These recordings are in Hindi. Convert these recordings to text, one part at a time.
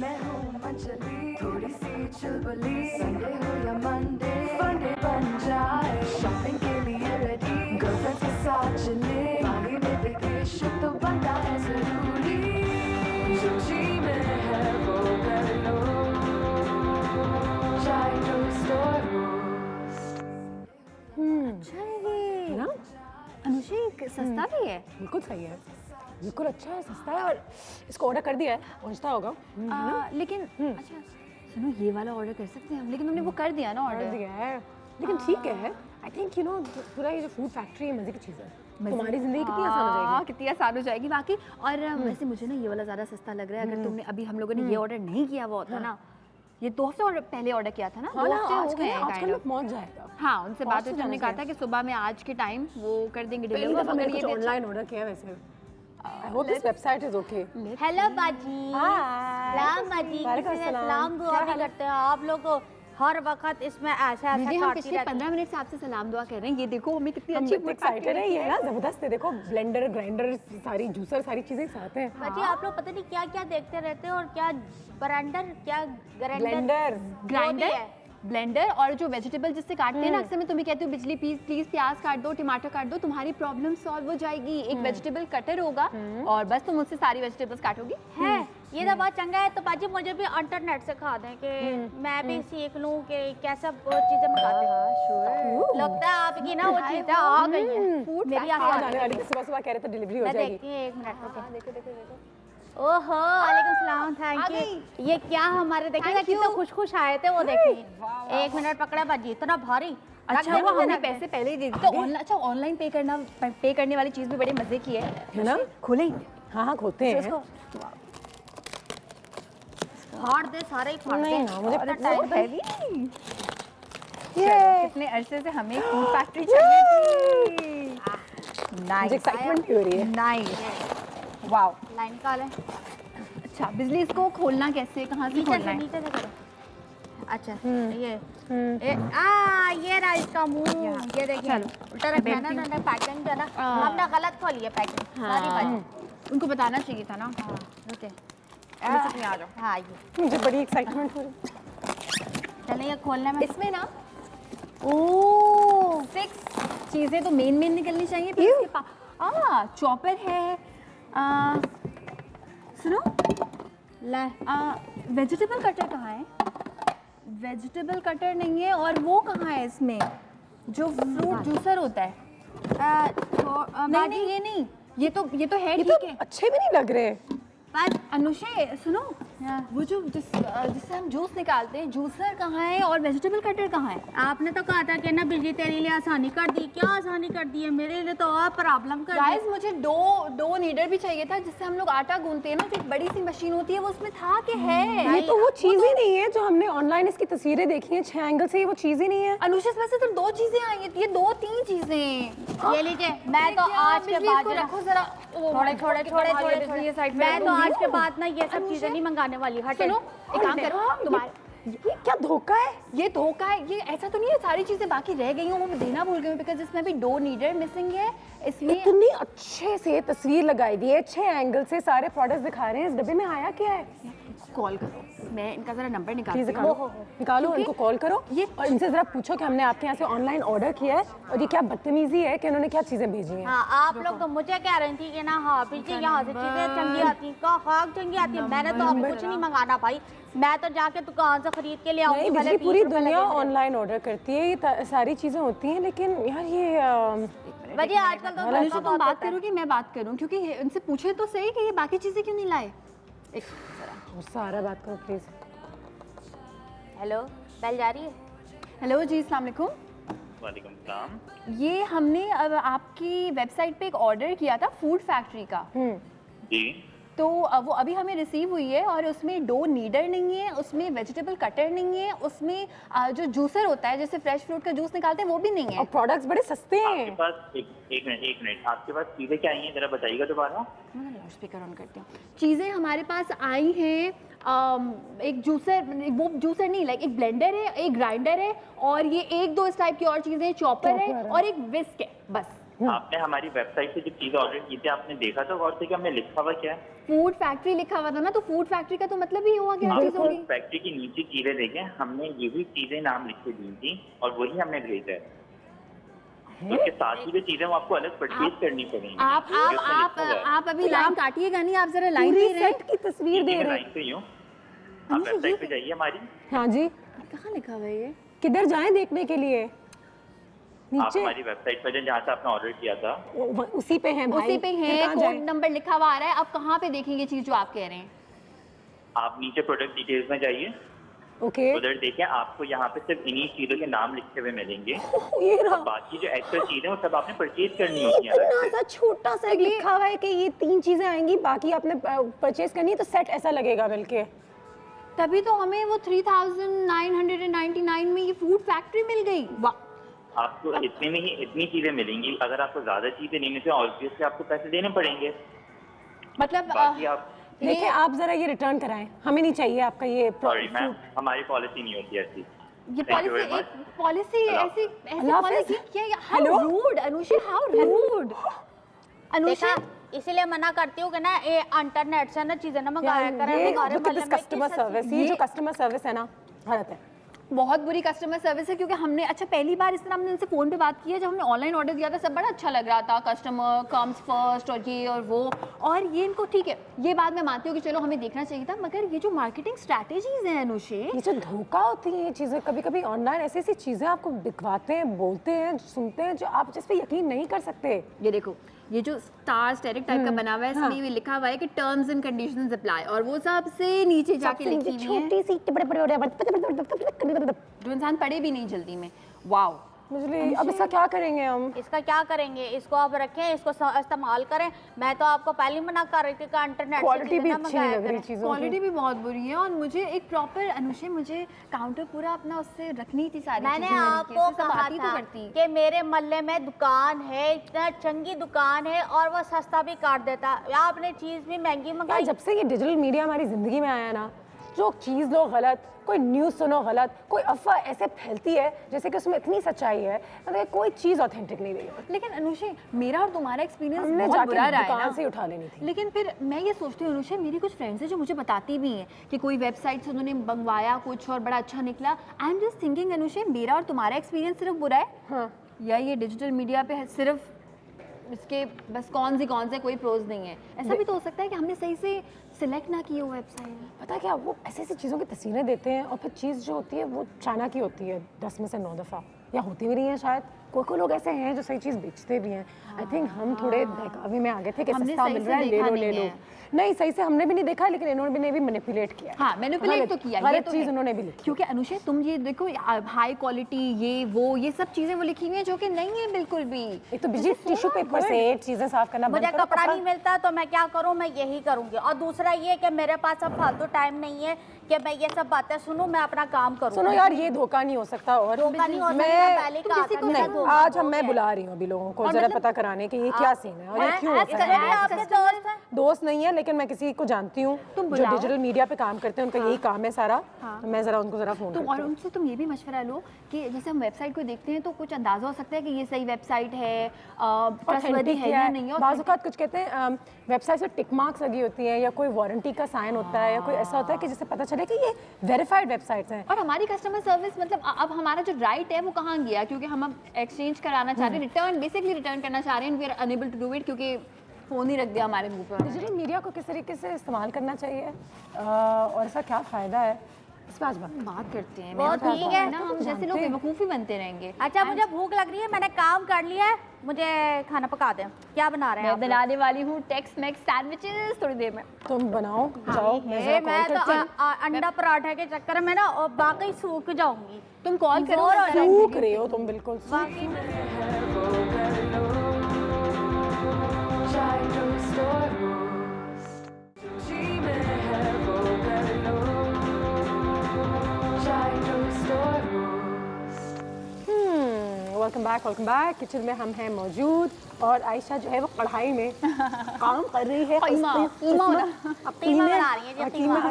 मैं हूँ मंचली, थोड़ी सी चुलबुली, संडे हो या मंडे, फंडे बन जाए, शॉपिंग के लिए रेडी, गर्लफ्रेंड्स के साथ चले, बाली में वेकेशन तो बनता है जरूरी, जो जी में है वो कर लो, चाहे टोस्ट और रोस्ट। अच्छा है ना? अनुषी, सस्ता भी है। बिल्कुल सही है, बिल्कुल अच्छा है, सस्ता है और इसको ऑर्डर कर दिया है, पहुंचता होगा। लेकिन अच्छा सुनो, ये वाला ऑर्डर कर सकते हैं हम, लेकिन हमने वो कर दिया ना कर ऑर्डर। दिया है, लेकिन ठीक है। आई थिंक यू नो पूरा ये जो फूड फैक्ट्री है मजे की चीज़ है, तुम्हारी जिंदगी कितनी आसान हो जाएगी। कितनी आसान हो जाएगी वाकई। और वैसे मुझे ना ये वाला ज़्यादा सस्ता लग रहा है। अगर तुमने अभी हम लोगों ने ये ऑर्डर नहीं किया हुआ होता ना, ये 2 हफ्ते पहले ऑर्डर किया था ना, 2 हफ्ते हो गए हैं आजकल में पहुंच जाएगा। हाँ, उनसे बात हुई, हमने कहा था कि सुबह में आज के टाइम वो कर देंगे डिलीवर। मैंने कुछ ऑनलाइन ऑर्डर किया वैसे। I hope this website is okay. Hello बाजी। सलाम बाजी। सलाम दुआ भी करते हैं आप लोग को हर वक्त इसमें ऐसा दीदी, हम पिछले 15 मिनट से आपसे सलाम दुआ कर रहे हैं। ये देखो हमें कितनी अच्छी एक्साइटेड है, ये ना जबरदस्त है। देखो ब्लेंडर, ग्राइंडर, सारी जूसर, सारी चीजें साथ हैं। बाजी आप लोग पता नहीं क्या क्या देखते रहते हैं, और क्या ब्लेंडर, क्या ब्लेंडर और जो वेजिटेबल जिससे काटते हैं ना, अक्सर मैं तुम्हें कहती हूँ बिजली प्लीज प्याज काट दो, टमाटर काट दो, तुम्हारी प्रॉब्लम सॉल्व हो जाएगी। एक वेजिटेबल कटर होगा और बस तुम उससे सारी वेजिटेबल्स काटोगी। है ये तो बहुत चंगा है। तो बाजी मुझे भी इंटरनेट से खा दें कि मैं भी सीख लूं कि कैसे चीजें मंगाते हैं। लगता है आपकी ना वो चीजें आ गई हैं। फूड मेरी आसान सुबह सुबह कह रहे थे डिलीवरी हो जाएगी। देखती हैं 1 मिनट। देखो ओहो, वालेकुम सलाम, थैंक यू। ये क्या हमारे देखिए कितने खुश आए थे वो, देखिए 1 मिनट पकड़ा बाजी, इतना भारी। अच्छा वो हमने पैसे पहले ही दे दिए। तो अच्छा ऑनलाइन पे करने वाली चीज भी बड़े मजे की है ना। खोलें? हाँ खोलते हैं। फाड़ दे सारे ही फाड़ दे। ना मुझे टाइम हैवी। कितने अरसे से हमें फूड फैक्ट्री चाहिए थी। नाइस, एक्साइटमेंट भी हो रही है। Nice, wow. लाइन निकाले। अच्छा बिजली, इसको खोलना कैसे, कहाँ से खोलना है? नीचे से करो। अच्छा ये रहा इसका मुंह। ये देखिए उल्टा रखना है ना, पैकिंग जो है ना हमने गलत खोली है पैकिंग। सारी बात उनको बताना चाहिए था ना। ओके आ जाओ। हाँ ये मुझे बड़ी एक्साइटमेंट हो रही है। चलिए ये खोलने में इसमें ना 6 चीजें तो मेन निकलनी चाहिए। फिर इसके पास चॉपर है। सुनो, वेजिटेबल कटर कहाँ है? वेजिटेबल कटर नहीं है। और वो कहाँ है इसमें जो फ्रूट जूसर होता है? नहीं ये नहीं, ये तो है, ठीक है। अच्छे भी नहीं लग रहे। बस अनुषे सुनो, वो जो जिससे हम जूस निकालते हैं, जूसर कहाँ है और वेजिटेबल कटर कहाँ है? आपने तो कहा था कि ना बिजली तेरे लिए आसानी कर दी। क्या आसानी कर दी है? मेरे लिए तो और प्रॉब्लम कर दी। गाइस मुझे डो नीडर भी चाहिए था, जिससे हम लोग आटा गूंथते हैं ना, जो एक बड़ी सी मशीन होती है, वो उसमें था कि है। ये तो वो चीज ही नहीं है जो हमने ऑनलाइन इसकी तस्वीरें देखी हैं 6 एंगल से। ये वो चीज ही नहीं है। अनुषा वैसे तो 2 चीजें आई हैं, ये 2-3 चीजें। ये लीजिए, मैं तो आज के बाद रखो जरा, थोड़े ये साइड मैं तो आज के बाद ना ये सब चीजें नहीं मंगाने वाली। हटे। सुनो एक काम करो, तुम्हारे ये क्या धोखा है? ये धोखा है। ये ऐसा तो नहीं है सारी चीजें बाकी रह गई हूँ, वो मैं देना भूल गई हूँ, बिकॉज इसमें भी 2 नीडर मिसिंग है। इसमें इतनी अच्छे से तस्वीर लगाई दी है, 6 एंगल से सारे प्रोडक्ट्स दिखा रहे हैं। इस डब्बे में आया क्या है? कॉल करो, मैं इनका जरा नंबर प्लीज निकालती निकालो, इनको कॉल करो और इनसे जरा पूछो कि हमने आपके यहाँ से ऑनलाइन ऑर्डर किया है और ये क्या बदतमीजी है कि उन्होंने क्या चीजें भेजी हैं। हाँ, आप लोग तो मुझे कह रही थी कि ना हाँ बिजली यहाँ से चीजें चंगी आती, खाक चंगी आती है। मैंने तो अब कुछ नहीं मंगाना भाई, मैं तो जाके दुकान से खरीद के ले आऊंगी। भले पूरी दुनिया ऑनलाइन ऑर्डर करती है, ये सारी चीजें होती हैं, लेकिन यार ये वजह आजकल तो अनुषा तुम बात करो कि मैं बात करूं, क्योंकि इनसे पूछे तो सही कि ये बाकी चीजें क्यों नहीं लाए। एक गुस्सा आ रहा है, बात करो प्लीज। हेलो, बेल जा रही है? हेलो जी, अस्सलाम वालेकुम। वालेकुम सलाम। ये हमने अब आपकी वेबसाइट पे एक ऑर्डर किया था फूड फैक्ट्री का। जी। तो वो अभी हमें रिसीव हुई है और उसमें 2 नीडर नहीं है, उसमें वेजिटेबल कटर नहीं है, उसमें जो जूसर होता है जैसे फ्रेश फ्रूट का जूस निकालते हैं वो भी नहीं है। और प्रोडक्ट्स बड़े सस्ते हैं। आपके पास एक मिनट आपके पास चीजें क्या आई हैं जरा बताइएगा दोबारा। मैं लाउड स्पीकर ऑन करती हूँ। चीज़ें हमारे पास आई हैं, एक जूसर, वो जूसर नहीं, लाइक एक ब्लेंडर है, एक ग्राइंडर है और ये 1-2 इस टाइप की और चीज़ें, चॉपर है और एक विस्क है, बस आपने हमारी वेबसाइट से जो चीजें ऑर्डर की थी आपने देखा तो गौर से कि हमने लिखा हुआ क्या है? फूड फैक्ट्री लिखा हुआ था ना, तो फूड फैक्ट्री का तो मतलब ही हुआ क्या चीज आपको होगी। फैक्ट्री की नीचे चीजें देखें, हमने यही चीजें नाम लिख के दी थी और वही हमने भेजा है। उसके साथ ही जो चीजें वो आपको अलग परचेज करनी पड़ेंगी। आप जो उसमें लिखा हुआ है। आप अभी लाइन काटिएगा नहीं, आप जरा लाइन पूरी पे रहे। सेट की तस्वीर दे मैं रहे लाइन पे ही हूँ, आप वेबसाइट पे जाइए हमारी, हाँ जी, कहाँ लिखा हुआ है ये? किधर जाएं देखने के लिए? आप नीचे हमारी वेबसाइट पर जहाँ से आपने ऑर्डर किया था उसी पे है भाई, उसी पे फिर है, कहाँ कोड जाएं? नंबर लिखा हुआ आ रहा है। आप कहाँ पे देखेंगे चीज जो आप कह रहे हैं? आप नीचे प्रोडक्ट डिटेल्स में जाइए, ओके, उधर देखें आपको यहाँ पे सिर्फ इन्हीं चीजों के नाम लिखे हुए मिलेंगे। ये रहा। बाकी जो एक्स्ट्रा चीजें वो सब आपने परचेज करनी होती हैं अलग इतना से। सा छोटा सा एक लिखा हुआ है कि ये 3 चीजें आएंगी, बाकी आपने परचेज करनी है, तो सेट ऐसा लगेगा बल्कि। तभी तो हमें वो 3999 में ये फूड फैक्ट्री मिल गई। वाह, आपको इतने में ही इतनी चीजें मिलेंगी। अगर आपको ज्यादा चीजें लेने से ऑब्वियसली आपको पैसे देने पड़ेंगे। मतलब बाकी आप देखिए आप जरा ये रिटर्न कराएं, हमें नहीं चाहिए आपका ये सॉरी मैम, हमारी पॉलिसी नहीं होती ऐसी। ये Thank you very policy much. Policy ऐसी अल्लाह पॉलिसी हाफिज। क्या? How rude Anusha, how rude Anusha. देखा इसीलिए मना करती हूँ कि ना ये इंटरनेट से ना चीजें ना मंगाया करें ये हमारे look at मोहल्ले this में customer किस- service, ये जो कस्टमर सर्विस है ना, गलत है। बहुत बुरी कस्टमर सर्विस है, क्योंकि हमने अच्छा पहली बार इस तरह हमने उनसे फ़ोन पे बात की है। जब हमने ऑनलाइन ऑर्डर दिया था सब बड़ा अच्छा लग रहा था, कस्टमर कम्स फर्स्ट और ये और वो, और ये इनको ठीक है, ये बात मैं मानती हूँ कि चलो हमें देखना चाहिए था, मगर ये जो मार्केटिंग स्ट्रैटेजीज हैं अनुषे, ये जो धोखा होती है ये चीज़ें, कभी कभी ऑनलाइन ऐसी ऐसी चीज़ें आपको दिखवाते हैं, बोलते हैं, सुनते हैं, जो आप जिस पे यकीन नहीं कर सकते। ये देखो ये जो स्टार स्टेरिक टाइप का बना हुआ है, इसमें ये लिखा हुआ है कि टर्म्स एंड कंडीशंस अप्लाई, और वो सबसे नीचे जाके लिखी हुई है छोटी सी जो इंसान पढ़े भी नहीं जल्दी में। वाओ, मुझे अब इसका क्या करेंगे हम? इसका क्या करेंगे? इसको आप रखें, इसको इस्तेमाल करें। मैं तो आपको पहले ही मना कर रही थी कि इंटरनेट क्वालिटी भी अच्छी नहीं लग रही चीज़ों की। क्वालिटी भी बहुत बुरी है, और मुझे एक प्रॉपर अनुषे, मुझे काउंटर पूरा अपना उससे रखनी थी सारी मैंने चीज़ें, आपको सब कहा आती तो था करती। कि मेरे मोहल्ले में दुकान है, इतना चंगी दुकान है, और वो सस्ता भी काट देता। आपने चीज भी महंगी यार मंगाई। जब से ये डिजिटल मीडिया हमारी ज़िंदगी में आया ना, जो चीज़ लो गलत, कोई न्यूज़ सुनो गलत, कोई अफवाह ऐसे फैलती है जैसे कि उसमें इतनी सच्चाई है, मतलब कोई चीज़ ऑथेंटिक नहीं रही। लेकिन अनुषे, मेरा और तुम्हारा एक्सपीरियंस हमने बहुत बुरा जाके रहा है दुकान ना। से उठा लेनी थी। लेकिन फिर मैं ये सोचती हूँ अनुषे, मेरी कुछ फ्रेंड्स हैं जो मुझे बताती भी हैं कि कोई वेबसाइट से उन्होंने मंगवाया कुछ और बड़ा अच्छा निकला। I am just thinking Anushe, मेरा और तुम्हारा एक्सपीरियंस सिर्फ बुरा है, हाँ, या ये डिजिटल मीडिया पे है सिर्फ इसके बस कौन से कोई प्रोज नहीं है? ऐसा भी तो हो सकता है कि हमने सही से सिलेक्ट ना की हो वेबसाइट। पता है क्या, वो ऐसी ऐसी चीज़ों की तस्वीरें देते हैं और फिर चीज़ जो होती है वो चाइना की होती है 10 में से 9 दफ़ा, या होती भी नहीं है शायद। कोई लोग ऐसे हैं जो सही चीज़ बेचते भी हैं। आई थिंक हम थोड़े बहकावे में आ गए थे कि हमने सस्ता सही मिल से रहा है, ले देखा लो नहीं ले लो। है। नहीं, सही से हमने भी नहीं देखा, लेकिन इन्होंने भी मैनिपुलेट किया है। हाँ, मैनिपुलेट तो किया, ये गलत तो चीज़ है। उन्होंने भी लिखी। क्योंकि अनुषे तुम ये देखो, हाई क्वालिटी ये वो ये सब चीजें वो लिखी हुई हैं जो कि नहीं है बिल्कुल भी। एक तो बिजी टिश्यू पेपर से चीज़ें साफ करना बंद मुझे करो, कपड़ा नहीं मिलता तो मैं क्या करूं, मैं यही करूंगी। और दूसरा ये कि मेरे पास अब फालतू टाइम नहीं है कि मैं ये सब बातें सुनूं, मैं अपना काम करूं। सुनो यार, ये धोखा नहीं हो सकता। और धोखा नहीं हो सकता, मैं पहले तुम कहा किसी था, को मेरा नहीं, धोखा आज हो मैं गया। बुला रही हूँ अभी लोगों को और जरा मतलब पता कराने कि ये क्या सीन है और ये क्यों होता चलो है। आपके दोस्त हैं। दोस्त नहीं है, लेकिन मैं किसी को जानती हूँ तुम जो बुलाओ। डिजिटल मीडिया पे काम करते हैं, उनका यही काम है सारा। मैं जरा उनको जरा फोन तुम करती और हूँ। उनसे तुम ये भी मशवरा लो कि जैसे हम वेबसाइट को देखते हैं तो कुछ अंदाजा हो सकता है कि ये सही वेबसाइट है, ट्रस्टवर्दी है या नहीं है। बाज़ औक़ात कुछ कहते हैं वेबसाइट से टिक मार्क्स लगी होती हैं, या कोई वारंटी का साइन होता है, या कोई ऐसा होता है कि जिससे पता चले कि ये वेरीफाइड वेबसाइट्स हैं। और हमारी कस्टमर सर्विस, मतलब अब हमारा जो राइट है वो कहाँ गया? क्योंकि हम अब एक्सचेंज कराना चाह रहे हैं, रिटर्न बेसिकली रिटर्न करना चाह रहे हैं, we are unable to do it क्योंकि फ़ोन ही रख दिया हमारे मुंह पे। डिजिटल मीडिया को किस तरीके से इस्तेमाल करना चाहिए और इसका क्या फ़ायदा है, इस पर आज बात करते हैं। वो मैं ठीक बताता है। हूँ ना, हम जैसे लोग बेवकूफ़ी बनते रहेंगे। अच्छा, मुझे भूख लग रही है, मैंने काम कर लिया है, मुझे खाना पका दें। क्या बना रहे हैं मैं आप लोग? बनाने वाली हूँ टेक्स मैक्स सैंडविचेस थोड़ी देर में। तुम बनाओ, जाओ, मैं जरा मैं कॉल तो करती हूँ। अंडा पराठे के चक्कर में ना और बाकी सूख जाऊंगी। तुम कॉल करो, बोर हो मैं जरा सूख रहे हो तुम, बिल्कुल सूख। बाकी चाय टोस्ट और रोस्ट, जी में है वो कर लो। चाय टोस्ट और रोस्ट। Welcome back. किचन में हम हैं मौजूद और आयशा जो है वो कढ़ाई में काम कर रही है।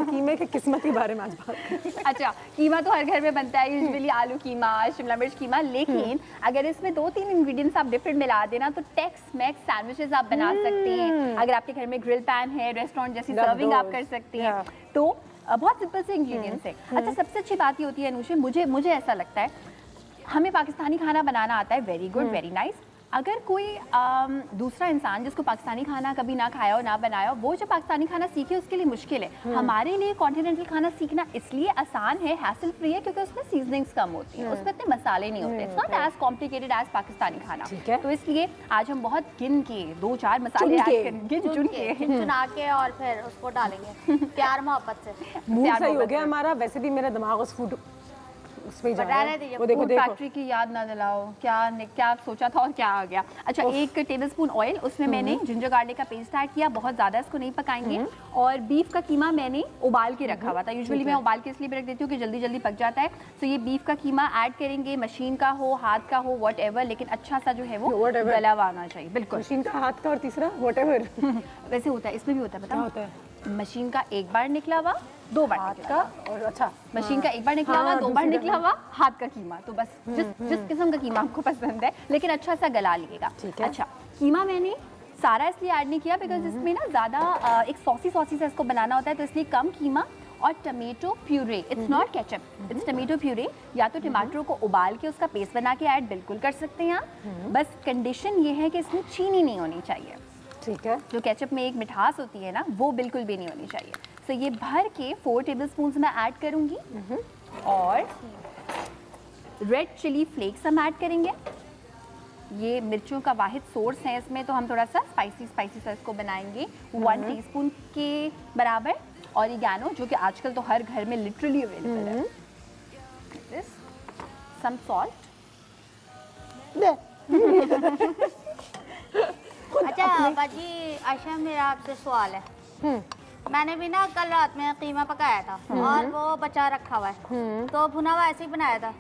कीमे के किस्मत के बारे में आज बात करें। अच्छा, कीमा तो हर घर में बनता है यूजुअली, आलू कीमा, शिमला मिर्च कीमा, लेकिन अगर इसमें 2-3 इंग्रेडिएंट्स आप डिफरेंट मिला देना तो टेक्स मैक्स सैंडविचेस आप बना सकते हैं। अगर आपके घर में ग्रिल पैन है, रेस्टोरेंट जैसी सर्विंग आप कर सकते हैं, तो बहुत सिंपल से इंग्रेडिएंट्स है। अच्छा, सबसे अच्छी बात ये होती है अनुषे, मुझे ऐसा लगता है हमें पाकिस्तानी खाना बनाना आता है, वेरी गुड, वेरी नाइस। अगर कोई दूसरा इंसान जिसको पाकिस्तानी खाना कभी ना खाया हो, ना बनाया हो, वो जो पाकिस्तानी खाना सीखे उसके लिए मुश्किल है। हमारे लिए कॉन्टिनेंटल खाना सीखना इसलिए आसान है, हैसल फ्री है, क्योंकि उसमें सीजनिंग्स कम होती हैं, उसमें इतने मसाले नहीं होते। It's not as complicated as Pakistani khana. तो इसलिए आज हम बहुत गिन के 2-4 मसाले चुना के और फिर उसको डालेंगे प्यार मोहब्बत से। मूड सही हो गया हमारा। वैसे भी मेरा दिमाग उस फूड उसमें जा रहा है। वो देखो फैक्ट्री की याद ना दिलाओ, क्या सोचा था और क्या आ गया। अच्छा, 1 टेबलस्पून ऑयल, उसमें मैंने जिंजर गार्लिक का पेस्ट ऐड किया, बहुत ज़्यादा इसको नहीं पकाएंगे। और बीफ का कीमा मैंने उबाल के रखा हुआ था, यूजुअली मैं उबाल के इसलिए रख देती हूँ कि जल्दी जल्दी पक जाता है। तो ये बीफ का कीमा ऐड करेंगे, मशीन का हो, हाथ का हो, व्हाटएवर, लेकिन अच्छा सा जो है वो गला हुआ आना चाहिए। बिल्कुल, मशीन का, हाथ का और तीसरा व्हाटएवर वैसे होता है, इसमें भी होता है, पता होता है। मशीन का एक बार निकला हुआ, 2 बार निकला का, और अच्छा मशीन का एक बार निकला हुआ, 2 बार निकला हुआ, हाथ का कीमा। तो बस जिस किस्म का कीमा आपको पसंद है, लेकिन अच्छा सा गला लिएगा। अच्छा, कीमा मैंने सारा इसलिए ऐड नहीं किया बिकॉज इसमें ना ज़्यादा एक सॉसी से इसको बनाना होता है, तो इसलिए कम कीमा और tomato puree, it's not ketchup, it's tomato puree. या तो टमाटरों को उबाल के उसका पेस्ट बना के ऐड बिल्कुल कर सकते हैं आप। बस कंडीशन ये है कि इसमें चीनी नहीं होनी चाहिए। ठीक है, जो केचप में एक मिठास होती है ना, वो बिल्कुल भी नहीं होनी चाहिए। तो ये भर के 4 टेबलस्पून मैं ऐड करूंगी। और रेड चिली फ्लेक्स हम ऐड करेंगे। ये मिर्चों का वाहिद सोर्स है इसमें, तो हम थोड़ा सा स्पाइसी सा इसको बनाएंगे। 1 टीस्पून के बराबर ऑरिगैनो, जो कि आजकल तो हर घर में लिटरली अवेलेबल है। This some salt. अच्छा बाजी, आयशा मेरा आपसे सवाल है। मैंने भी ना कल रात में कीमा पकाया था और वो बचा रखा हुआ है, तो भुना हुआ ऐसे ही बनाया था,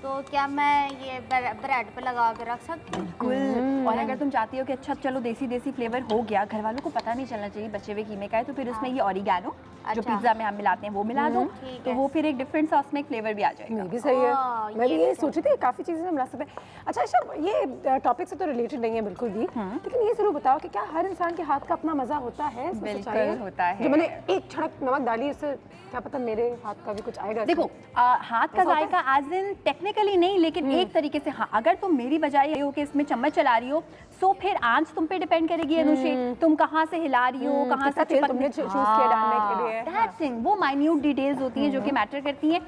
तो क्या मैं ये ब्रेड पे लगा के रख सकती हूँ? बिल्कुल। और अगर तुम चाहती हो कि अच्छा चलो देसी फ्लेवर हो गया, घर वालों को पता नहीं चलना चाहिए बचे हुए कीमे का है, तो फिर उसमें ये ऑरिगैनो जो पिज्जा में हम मिलाते हैं वो मिला दो, तो वो फिर एक डिफरेंट सॉस में एक फ्लेवर भी आ जाएगा। भी सही है। मैं भी ये सोची थी, काफ़ी चीज़ें मिला सकते हैं। अच्छा अच्छा, ये टॉपिक से तो रिलेटेड नहीं है बिल्कुल भी, लेकिन ये जरूर बताओ कि क्या हर इंसान के हाथ का अपना मज़ा होता है? बिल्कुल होता है। जो मैंने एक छड़क नमक डाली, उससे क्या पता मेरे हाथ का भी कुछ आएगा। देखो, हाथ का जायका एज इन टेक्निकली नहीं, लेकिन एक तरीके से हाँ। अगर तुम मेरी बजाय ये हो कि इसमें चम्मच चला रही हो, सो फिर आंच तुम पे डिपेंड करेगी अनुषे, तुम कहाँ से हिला रही हो, कहाँ से तेल तुमने चूज किया डालने के लिए। दैट थिंग, वो माइन्यूट डिटेल्स होती हैं जो कि मैटर करती हैं।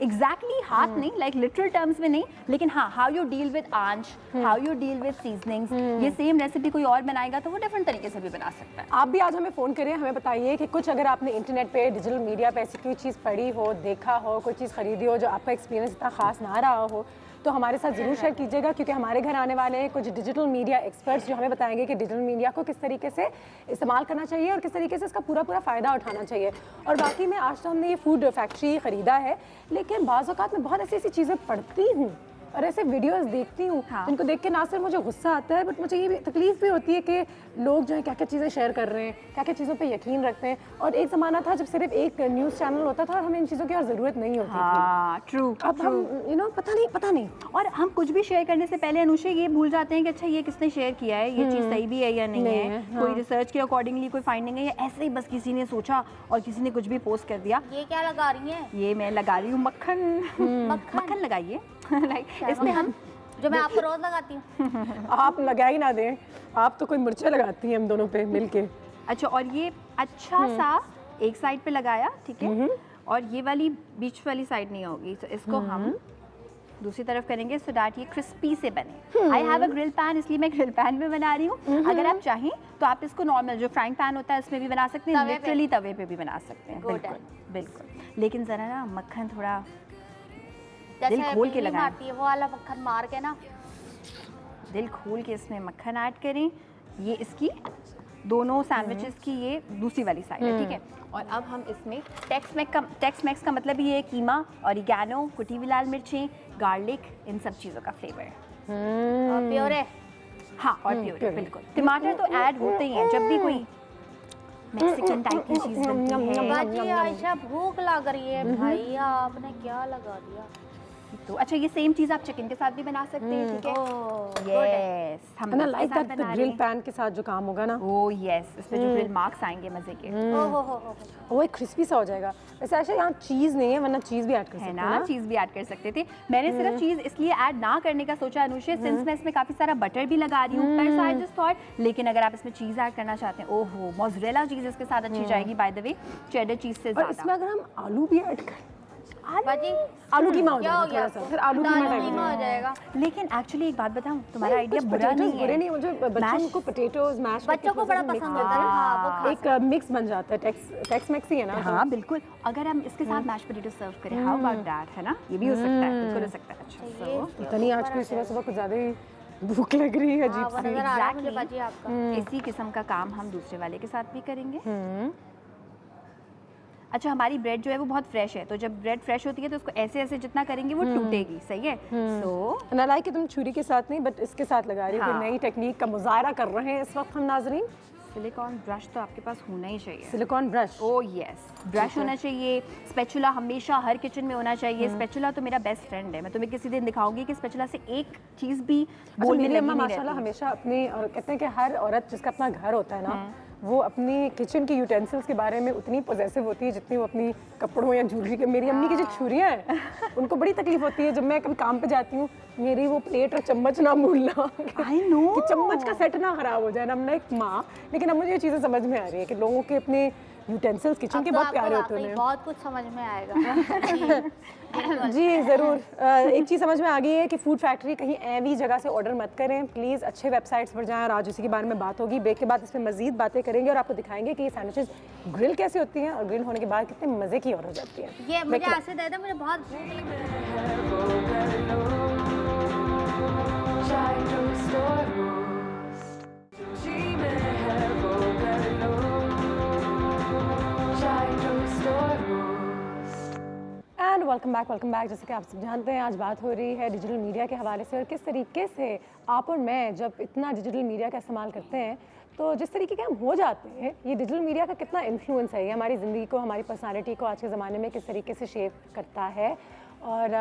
एग्जैक्टली हाथ नहीं, लाइक लिटरल टर्म्स में नहीं, लेकिन हाँ, हाउ यू डील विद आंच, how you deal with seasonings, ये सेम रेसिपी कोई और बनाएगा तो वो डिफरेंट तरीके से भी बना सकता है। आप भी आज हमें फ़ोन करें, हमें बताइए कि कुछ अगर आपने इंटरनेट पे, डिजिटल मीडिया पे ऐसी कोई चीज़ पढ़ी हो, देखा हो, कोई चीज़ खरीदी हो जो आपका एक्सपीरियंस इतना खास ना रहा हो, तो हमारे साथ ज़रूर शेयर कीजिएगा, क्योंकि हमारे घर आने वाले हैं कुछ डिजिटल मीडिया एक्सपर्ट्स जो हमें बताएंगे कि डिजिटल मीडिया को किस तरीके से इस्तेमाल करना चाहिए और किस तरीके से इसका पूरा फ़ायदा उठाना चाहिए। और बाकी में आज तो हमने ये फूड फैक्ट्री ख़रीदा है, लेकिन बाज़ औक़ात मैं बहुत ऐसी चीज़ें पढ़ती हूँ और ऐसे वीडियोस देखती हूँ जिनको देख के ना सिर्फ मुझे गुस्सा आता है, बट मुझे ये भी तकलीफ भी होती है कि लोग जो है क्या क्या चीज़ें शेयर कर रहे हैं, क्या क्या चीज़ों पे यकीन रखते हैं। और एक ज़माना था जब सिर्फ एक न्यूज़ चैनल होता था और हमें इन चीज़ों की और ज़रूरत नहीं होती थी। ट्रू। अब हम पता नहीं और हम कुछ भी शेयर करने से पहले अनुषे ये भूल जाते हैं कि अच्छा ये किसने शेयर किया है, ये चीज़ सही भी है या नहीं है, कोई रिसर्च के अकॉर्डिंगली कोई फाइंडिंग है, या ऐसे ही बस किसी ने सोचा और किसी ने कुछ भी पोस्ट कर दिया। ये क्या लगा रही है? ये मैं लगा रही हूँ मक्खन लगाइए। लाइक इसमें हम जो मैं आपको रोज लगाती हूँ। आप लगा ही ना दें, आप तो कोई मिर्चें लगाती हैं हम दोनों पे मिलके। अच्छा, और ये अच्छा सा एक साइड पे लगाया, ठीक है, और ये वाली बीच वाली साइड नहीं होगी, तो इसको हम दूसरी तरफ करेंगे सो दैट ये क्रिस्पी से बने। I have a grill pan, इसलिए मैं ग्रिल पैन में बना रही हूँ। अगर आप चाहें तो आप इसको नॉर्मल जो फ्राइंग पैन होता है उसमें भी बना सकते हैं, लिटरली तवे पे भी बना सकते हैं। बिल्कुल, लेकिन ज़रा ना मक्खन थोड़ा दिल खोल के लगाएं, वो वाला मक्खन मार के ना, दिल खोल के इसमें मक्खन ऐड करें। ये इसकी दोनों सैंडविचेस की ये दूसरी वाली साइड है, ठीक है। और अब हम इसमें टेक्स मैक्स का मतलब ये है कीमा, ऑरिगैनो, कुटी हुई लाल मिर्चें, गार्लिक, इन सब चीज़ों का फ्लेवर। और प्योरे हाँ और प्योर बिल्कुल। टमाटर तो ऐड होते ही हैं जब भी कोई मैक्सिकन टाइप की चीज़ बनती है। बाजी आयशा भूख लग रही है भाई, आपने क्या लगा दिया। तो अच्छा ये सेम चीज़ आप चिकन के साथ भी बना सकते हैं, ठीक है। यस हम ना इसके लाइक साथ दैट बना ग्रिल रहे हैं। पैन के साथ जो काम होगा ना, ओह यस, इसमें जो ग्रिल मार्क्स आएंगे मजे के, हो वो एक क्रिस्पी सा हो जाएगा। वैसे ऐसे यहाँ चीज़ नहीं है, वरना चीज़ भी ऐड कर है सकते ना, हैं ना। चीज़ भी ऐड कर सकते थे। मैंने सिर्फ चीज़ इसलिए ऐड ना करने का सोचा अनुषे, सिंस मैं इसमें काफ़ी सारा बटर भी लगा रही हूँ, पर सो आई जस्ट थॉट, लेकिन अगर आप इसमें चीज़ ऐड करना चाहते हैं, ओहो मोज़रेला चीज़ इसके साथ अच्छी जाएगी बाय द वे, चेडर चीज़ से और इसमें ज़्यादा। अगर हम आलू भी ऐड करें, बाजी आलू कीमा हो क्या हो जाएगा गया थोड़ा सा, फिर आलू कीमा टाइप कीमा हो जाएगा। लेकिन एक्चुअली एक बात बताऊँ, तुम्हारा आइडिया कुछ बुरा potatoes नहीं बुरे है। नहीं, मुझे बच्चों को पोटैटोज मैश बच्चों को बड़ा पसंद होता है ना, हाँ, वो खा एक मिक्स बन जाता है, टेक्स मैक्स ही है ना। हाँ बिल्कुल, अगर हम इसके साथ मैश पोटैटो सर्व करें, हाउ अबाउट दैट, है ना, ये भी हो सकता है, बिल्कुल हो सकता है। अच्छा so, पता नहीं आज कोई सुबह सुबह कुछ ज़्यादा ही भूख लग रही है हाँ, अजीब वो सी। नजर आ रहा है मुझे Exactly. बाजी आपका। इसी किस्म का काम हम दूसरे वाले के साथ भी करेंगे। अच्छा हमारी ब्रेड जो है वो बहुत फ्रेश है, तो जब ब्रेड फ्रेश होती है तो उसको ऐसे ऐसे जितना करेंगे वो टूटेगी, सही है। सो ना लाइक कि तुम छुरी के साथ नहीं बट इसके साथ लगा रही हो, हाँ। नई टेक्निक का मुजाहरा कर रहे हैं इस वक्त हम नाजरीन। सिलिकॉन ब्रश तो आपके पास होना ही चाहिए। Silicon brush, oh yes, brush होना चाहिए। स्पैचुला हमेशा हर किचन में होना चाहिए। स्पैचुला तो मेरा बेस्ट फ्रेंड है, मैं तुम्हें किसी दिन दिखाऊंगी कि स्पैचुला से एक चीज़ भी बोल में मेरी लगी अम्मा नहीं माशाल्लाह रहती। हमेशा अपनी, और कहते हैं कि हर औरत जिसका अपना घर होता है ना, वो अपनी किचन की यूटेंसिल्स के बारे में उतनी पॉजेसिव होती है जितनी वो अपनी कपड़ों या ज्वेलरी के। मेरी अम्मी की जो छुरियाँ हैं उनको बड़ी तकलीफ होती है जब मैं कभी काम पे जाती हूँ, मेरी वो प्लेट और चम्मच ना भूलना I know. कि चम्मच का सेट ना खराब हो जाए ना। हमने एक माँ, लेकिन अब मुझे ये चीज़ें समझ में आ रही है कि लोगों के अपने यूटेंसिल्स किचन अब के तो बहुत आपको प्यारे होते वाकई हैं। बहुत कुछ समझ में आएगा। जी ज़रूर। एक चीज़ समझ में आ गई है कि फूड फैक्ट्री कहीं ऐवी जगह से ऑर्डर मत करें प्लीज़, अच्छे वेबसाइट्स पर जाएं। और आज उसी के बारे में बात होगी। ब्रेक के बाद इसमें मजीद बातें करेंगे और आपको दिखाएंगे कि ये सैंडविचेस ग्रिल कैसे होती हैं और ग्रिल होने के बाद कितने मज़े की और हो जाती हैं। ये मुझे ऐसे दे दे, मुझे बहुत भूख लगी। चाय टोस्ट और रोस्ट, जी में है वो गलो। चाय टोस्ट और रोस्ट। And welcome back. जैसे कि आप सब जानते हैं आज बात हो रही है डिजिटल मीडिया के हवाले से और किस तरीके से आप और मैं जब इतना डिजिटल मीडिया का इस्तेमाल करते हैं तो जिस तरीके के हम हो जाते हैं, ये डिजिटल मीडिया का कितना इन्फ्लुएंस है, ये हमारी ज़िंदगी को, हमारी पर्सनालिटी को आज के ज़माने में किस तरीके से शेप करता है और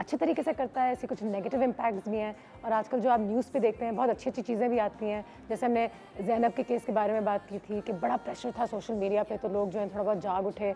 अच्छे तरीके से करता है। ऐसे कुछ नेगेटिव इम्पैक्ट्स भी हैं और आजकल जो आप न्यूज़ पे देखते हैं बहुत अच्छी अच्छी चीज़ें भी आती हैं। जैसे हमने ज़ैनब के केस के बारे में बात की थी कि बड़ा प्रेशर था सोशल मीडिया पे, तो लोग जो हैं थोड़ा बहुत जाग उठे,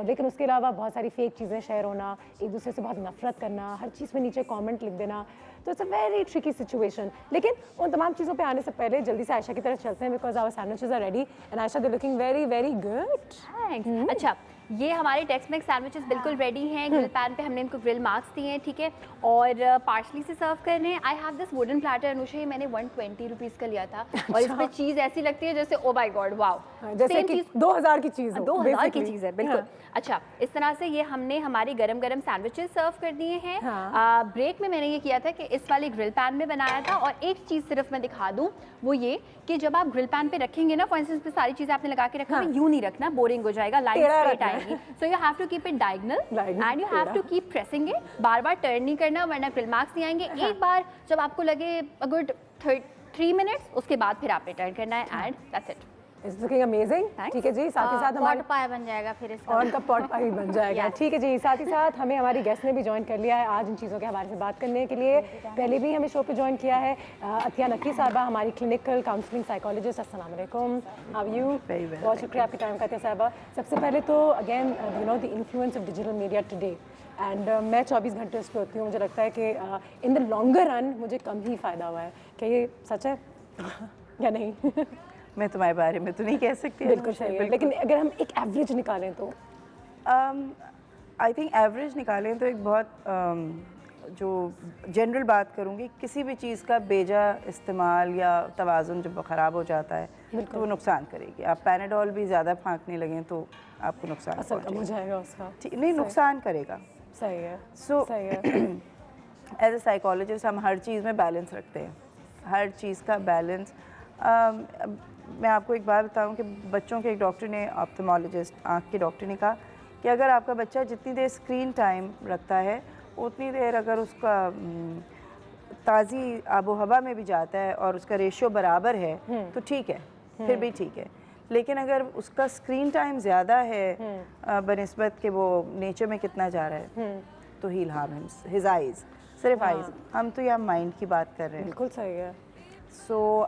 लेकिन उसके अलावा बहुत सारी फेक चीज़ें शेयर होना, एक दूसरे से बहुत नफरत करना, हर चीज़ में नीचे कमेंट लिख देना, तो it's a very tricky situation. लेकिन उन तमाम चीज़ों पे आने से पहले जल्दी से आयशा की तरफ चलते हैं because our sandwiches are ready and Ayesha they looking very very good. Thanks. अच्छा ये हमारे टेक्स मैक्स सैंडविचेस बिल्कुल रेडी हैं। ग्रिल पैन पे हमने इनको ग्रिल मार्क्स दिए हैं, ठीक है, और पार्सली से सर्व कर रहे हैं। I have this wooden platter Anusha, ये मैंने 120 रुपीज़ का लिया था और इस पर चीज़ ऐसी लगती है जैसे ओ माय गॉड वाओ, जैसे कि 2000 की चीज़ हो, 2000 की basically। चीज़ है बिल्कुल। अच्छा इस तरह से ये हमने हमारे गरम गरम सैंडविचेस सर्व कर दिए हैं। ब्रेक में मैंने ये किया था कि इस वाले ग्रिल पैन में बनाया था। और एक चीज़ सिर्फ मैं दिखा दूँ, वो ये कि जब आप ग्रिल पैन पे रखेंगे ना, फॉर इंस्टेंस पे सारी चीज़ें आपने लगा के रखा है, यूँ नहीं रखना, बोरिंग हो जाएगा, लाइन टेढ़ा स्ट्रेट रखना है। आएगी। So you have to keep it diagonal and you have to keep pressing it, बार बार टर्न नहीं करना वरना ग्रिल मार्क्स नहीं आएंगे। एक बार जब आपको लगे अ गुड 3 मिनट्स, उसके बाद फिर आपने टर्न करना है and that's it. It's looking amazing. Thanks. ठीक है जी, साथ ही साथ हमारे पॉट पाया बन जाएगा फिर इसका। और का पॉट पाई बन जाएगा। ठीक है जी, साथ ही साथ हमें हमारी गेस्ट ने भी ज्वाइन कर लिया है आज इन चीज़ों के हवाले से बात करने के लिए। पहले भी हमें शो पे ज्वाइन किया है अतिया नकवी साहबा, हमारी क्लिनिकल काउंसलिंग साइकोलॉजिस्ट। अस्सलाम वालेकुम, हाउ यू? बहुत शुक्रिया आपके टाइम का अतिया साहबा। सबसे पहले तो again you know the influence of digital media today and मैं 24 घंटे उस पर होती हूँ। मुझे लगता है कि इन द लॉन्गर रन मुझे कम ही फ़ायदा हुआ है। क्या ये सच है या नहीं? मैं तुम्हारे बारे में तो नहीं कह सकती। बिल्कुल सही है, लेकिन अगर हम एक एवरेज निकालें तो आई थिंक एवरेज निकालें तो एक बहुत जो जनरल बात करूँगी, किसी भी चीज़ का बेजा इस्तेमाल या तवाज़ुन जब ख़राब हो जाता है तो वो नुकसान करेगी। आप पैनाडोल भी ज़्यादा फाँकने लगें तो आपको नुकसान असर कम हो पहुंचेगा। जाएगा उसका। नहीं, नुकसान करेगा। सही है, सो सही है। एज ए साइकोलॉजिस्ट हम हर चीज़ में बैलेंस रखते हैं, हर चीज़ का बैलेंस। मैं आपको एक बात बताऊं कि बच्चों के एक डॉक्टर ने, ऑप्थेमोलॉजिस्ट आँख के डॉक्टर ने कहा कि अगर आपका बच्चा जितनी देर स्क्रीन टाइम रखता है उतनी देर अगर उसका ताज़ी आबो हवा में भी जाता है और उसका रेशियो बराबर है तो ठीक है, फिर भी ठीक है। लेकिन अगर उसका स्क्रीन टाइम ज़्यादा है बनिस्बत के वो नेचर में कितना जा रहा है तो हील हार्म हिज आइज़, सिर्फ आइज़। हम तो यहाँ माइंड की बात कर रहे हैं। बिल्कुल सही है। सो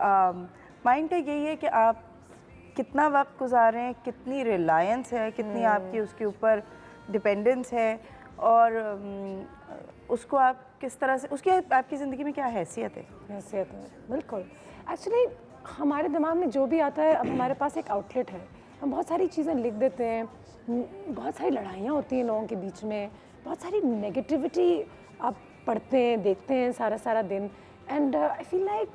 माइंड का यही है कि आप कितना वक्त गुजार रहे हैं, कितनी रिलायंस है, कितनी आपकी उसके ऊपर डिपेंडेंस है, और उसको आप किस तरह से, उसकी आपकी ज़िंदगी में क्या हैसियत है। हैसियत है, बिल्कुल। एक्चुअली हमारे दिमाग में जो भी आता है, अब हमारे पास एक आउटलेट है, हम बहुत सारी चीज़ें लिख देते हैं, बहुत सारी लड़ाइयाँ होती हैं लोगों के बीच में, बहुत सारी नेगेटिविटी आप पढ़ते हैं, देखते हैं सारा दिन। And I feel like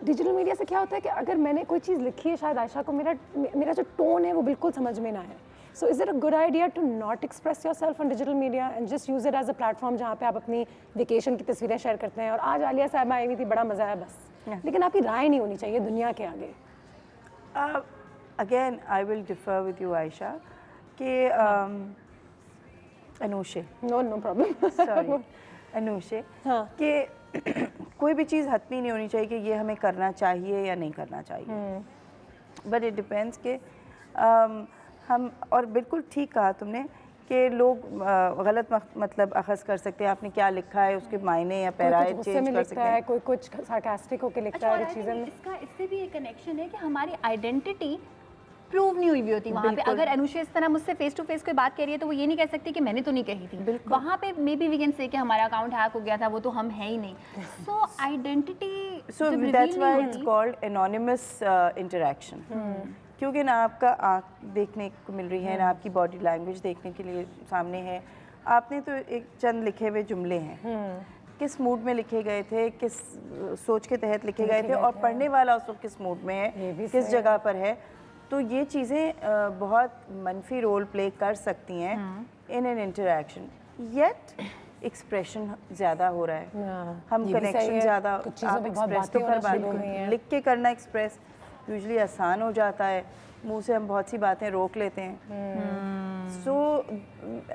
digital media से क्या होता है कि अगर मैंने कोई चीज़ लिखी है, शायद आयशा को मेरा जो टोन है वो बिल्कुल समझ में ना आए। So is it a good idea to not express yourself on digital media and just use it as a platform जहाँ पे आप अपनी वेकेशन की तस्वीरें शेयर करते हैं, और आज आलिया साहब आई हुई थी, बड़ा मज़ा आया बस, लेकिन आपकी राय नहीं होनी चाहिए दुनिया के आगे। Again I will differ with you Ayesha कि Anushe, no problem, sorry Anushe, हाँ। कि कोई भी चीज़ हतमी नहीं होनी चाहिए कि ये हमें करना चाहिए या नहीं करना चाहिए, बट इट डिपेंड्स कि हम, और बिल्कुल ठीक कहा तुमने कि लोग गलत मतलब अखज़ कर सकते हैं, आपने क्या लिखा है उसके मायने या पैराए चेंज कर सकते हैं, कोई कुछ सार्कास्टिक होकर लिखता है चीज़ें में। इसका इससे भी एक कनेक्शन है कि हमारी आइडेंटिटी प्रूव नहीं हुई हुई होती वहाँ पे। अगर अनुषा इस तरह मुझसे फेस टू फेस कोई बात कह रही है तो वो ये नहीं कह सकती कि मैंने तो नहीं कही थी। वहाँ पे may be we can say कि हमारा अकाउंट हैक हो गया था, वो तो हम है ही नहीं। सो identity, so that's why it's called anonymous interaction, क्योंकि ना आपका आँख देखने को मिल रही है, ना आपकी बॉडी लैंग्वेज देखने के लिए सामने है। आपने तो एक चंद लिखे हुए जुमले हैं, किस मूड में लिखे गए थे, किस सोच के तहत लिखे गए थे, और पढ़ने वाला उस वक्त किस मूड में है, किस जगह पर है, तो ये चीज़ें बहुत मनफी रोल प्ले कर सकती हैं in an interaction. Yet expression ज़्यादा हो रहा है, हम कनेक्शन ज़्यादा, आप एक्सप्रेस तो कर बात लिख के करना एक्सप्रेस यूजली आसान हो जाता है, मुंह से हम बहुत सी बातें रोक लेते हैं। सो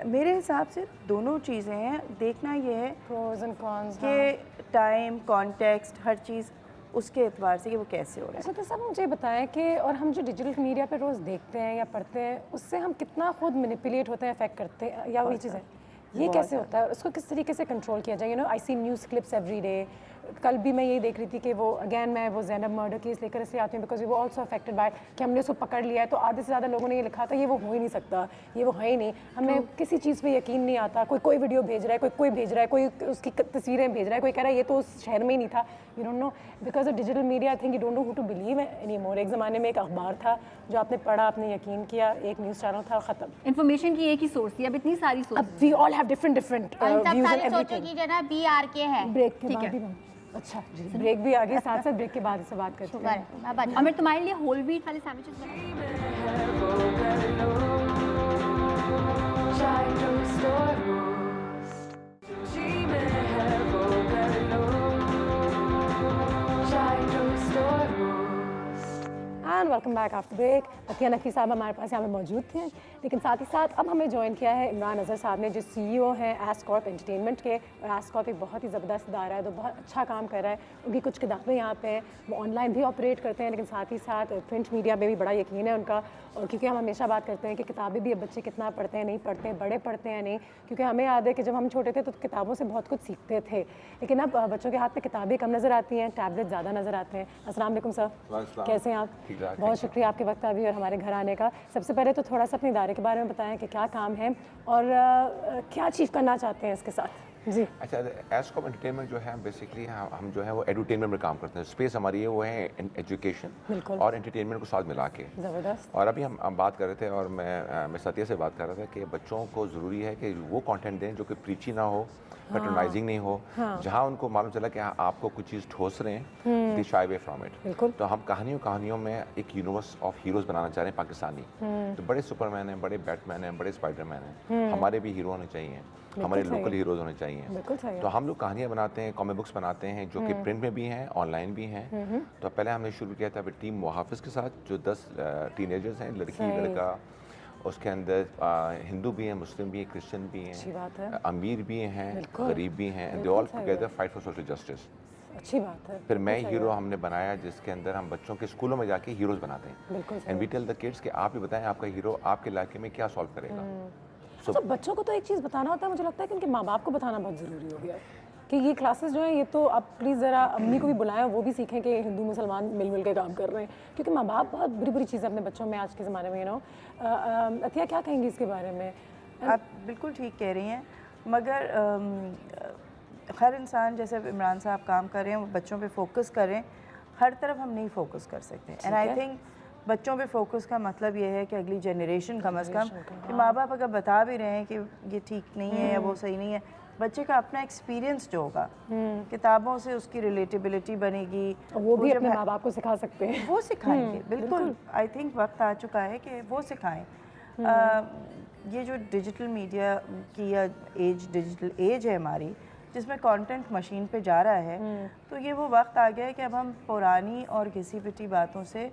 मेरे हिसाब से दोनों चीज़ें हैं, देखना ये है प्रोज एंड कॉन्स कि टाइम, कॉन्टेक्स्ट, हर चीज़ उसके एतबार से कि वो कैसे हो रहा है। अच्छा, तो सब मुझे बताएं कि और हम जो डिजिटल मीडिया पे रोज़ देखते हैं या पढ़ते हैं, उससे हम कितना खुद मैनिपुलेट होते हैं, अफेक्ट करते हैं, या वही चीज़ है, ये कैसे होता है, उसको किस तरीके से कंट्रोल किया जाए? You know, I see news clips every day. कल भी मैं यही देख रही थी कि वो अगेन मैं वो ज़ैनब मर्डर केस लेकर इसलिए आती हूँ बिकॉज वो ऑल्सो अफेक्टेड बाय कि हमने उसको पकड़ लिया है, तो आधे से ज़्यादा लोगों ने ये लिखा था ये वो हो ही नहीं सकता, ये वो है ही नहीं, हमें किसी चीज़ पे यकीन नहीं आता, कोई वीडियो भेज रहा है, कोई भेज रहा है, कोई उसकी तस्वीरें भेज रहा है, कोई कह रहा है ये तो उस शहर में ही नहीं था। You don't know, because of digital media I think you don't know who to believe anymore. एक ज़माने में एक अखबार था जो आपने पढ़ा, आपने यकीन किया, एक न्यूज़ चैनल था, ख़त्म। इन्फॉर्मेशन की एक ही सोर्स थी, अब इतनी सारी सोर्स। अब we all have different views and सोचो एवरीथिंग। कि जो ना BRK है, ब्रेक के बाद ही अच्छा जी, ब्रेक भी आ गई, साथ साथ ब्रेक के बाद इससे बात करते हैं। मैं बता और मैं तुम्हारे लिए होल व्हीट वाले सैंडविचेस चाय टोस्ट और रोस्ट, जी में है वो कर लो, चाय टोस्ट और roast. And welcome back after break. Atiya Naqvi साहब हमारे पास यहाँ पे मौजूद थे, लेकिन साथ ही साथ अब हमें ज्वाइन किया है इमरान अजहर साहब ने, जो CEO हैं एस्कॉर्प एंटरटेनमेंट के, और एस्कॉर्प एक बहुत ही ज़बरदस्त इदारा है, तो बहुत अच्छा काम कर रहा है। उनकी कुछ किताबें यहाँ पे हैं, वो ऑनलाइन भी ऑपरेट करते हैं, लेकिन साथ ही साथ प्रिंट मीडिया में भी बड़ा यकीन है उनका। और क्योंकि हम हमेशा बात करते हैं कि किताबें भी अब बच्चे कितना पढ़ते हैं, नहीं पढ़ते हैं, बड़े पढ़ते हैं नहीं, क्योंकि हमें याद है कि जब हम छोटे थे तो किताबों से बहुत कुछ सीखते थे, लेकिन अब बच्चों के हाथ में किताबें कम नज़र आती हैं, टैबलेट ज़्यादा नज़र आते हैं। अस्सलाम वालेकुम सर, कैसे हैं आप? बहुत शुक्रिया आपके वक्त अभी और हमारे घर आने का। सबसे पहले तो थोड़ा सा अपने इदारे के बारे में बताएं कि क्या काम है और क्या अचीव करना चाहते हैं इसके साथ। जी, अच्छा, एस्कॉप एंटरटेनमेंट जो है बेसिकली हम जो है वो एडुटेनमेंट में काम करते हैं। स्पेस हमारी है वो है एजुकेशन और एंटरटेनमेंट को साथ मिला के। ज़बरदस्त। और अभी हम बात कर रहे थे और मैं सत्या से बात कर रहा था कि बच्चों को ज़रूरी है कि वो कंटेंट दें जो कि प्रीची ना हो, पैट्रोनाइजिंग नहीं हो, जहाँ उनको मालूम चला कि आपको कुछ चीज़ ठोस रहे हैं, दे शाई अवे फ्रॉम इट। तो हम कहानियों में एक यूनिवर्स ऑफ हीरोज़ बनाना चाह रहे हैं पाकिस्तानी। तो बड़े सुपरमैन हैं, बड़े बैटमैन हैं, बड़े स्पाइडरमैन हैं, हमारे भी हीरो होने चाहिए, हमारे लोकल हीरोज़ होने चाहिए। तो हम लोग कहानियाँ बनाते हैं, कॉमिक बुक्स बनाते हैं, जो कि प्रिंट में भी हैं, ऑनलाइन भी हैं। तो पहले हमने शुरू किया था टीम मुहाफिज के साथ, जो 10 टीनेजर्स हैं, लड़की लड़का, उसके अंदर हिंदू भी हैं, मुस्लिम भी हैं, क्रिश्चियन भी अच्छी बात है। हैं, अमीर भी हैं, बिल्कुल। गरीब भी हैं, दे बिल्कुल ऑल सही टुगेदर है। Fight for social justice. अच्छी बात है। फिर मैं बिल्कुल सही हीरो है। हमने बनाया जिसके अंदर हम बच्चों के स्कूलों में जाके हीरोज़ बनाते हैं। बिल्कुल सही एंड वी है। टेल द किड्स कि आप भी बताएं आपका हीरो आपके इलाके में क्या सॉल्व करेगा। अच्छा, बच्चों को तो एक चीज़ बताना होता है, मुझे लगता है कि उनके माँ बाप को बताना बहुत ज़रूरी हो गया है कि ये क्लासेस जो हैं ये तो आप प्लीज़ ज़रा अम्मी को भी बुलाएं, वो भी सीखें कि हिंदू मुसलमान मिल के काम कर रहे हैं, क्योंकि माँ बाप बहुत बुरी बुरी चीज़ें अपने बच्चों में आज के ज़माने में अतिया क्या कहेंगी इसके बारे में? आप बिल्कुल ठीक कह रही हैं, मगर हर इंसान जैसे इमरान साहब काम कर रहे हैं वो बच्चों पे फोकस करें, हर तरफ हम नहीं फोकस कर सकते। एंड आई थिंक बच्चों पे फोकस का मतलब ये है कि अगली जनरेशन कम अज़ कम कि माँ बाप अगर बता भी रहे हैं कि ये ठीक नहीं है या वो सही नहीं है, बच्चे का अपना एक्सपीरियंस जो होगा किताबों से उसकी रिलेटेबिलिटी बनेगी, वो भी जब अपने माँ बाप को सिखा सकते हैं। वो सिखाएंगे। बिल्कुल, आई थिंक वक्त आ चुका है कि वो सिखाएं। ये जो डिजिटल मीडिया की या डिजिटल एज है हमारी, जिसमें कंटेंट मशीन पे जा रहा है, तो ये वो वक्त आ गया है कि अब हम पुरानी और घिसी पिटी बातों से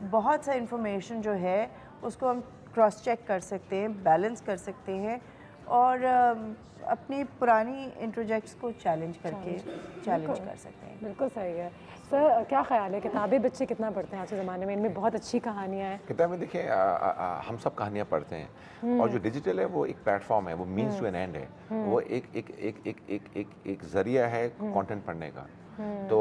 बहुत सा इंफॉर्मेशन जो है उसको हम क्रॉस चेक कर सकते हैं, बैलेंस कर सकते हैं और अपनी पुरानी इंट्रोजेक्ट्स को चैलेंज करके चैलेंज कर सकते हैं। बिल्कुल सही है। सर, क्या ख्याल है, किताबें बच्चे कितना पढ़ते हैं आज के ज़माने में? इनमें बहुत अच्छी कहानियाँ हैं। किताब में देखिए हम सब कहानियाँ पढ़ते हैं और जो डिजिटल है वो एक प्लेटफॉर्म है, वो मीन्स टू एन एंड है, वो एक जरिया है कंटेंट पढ़ने का। तो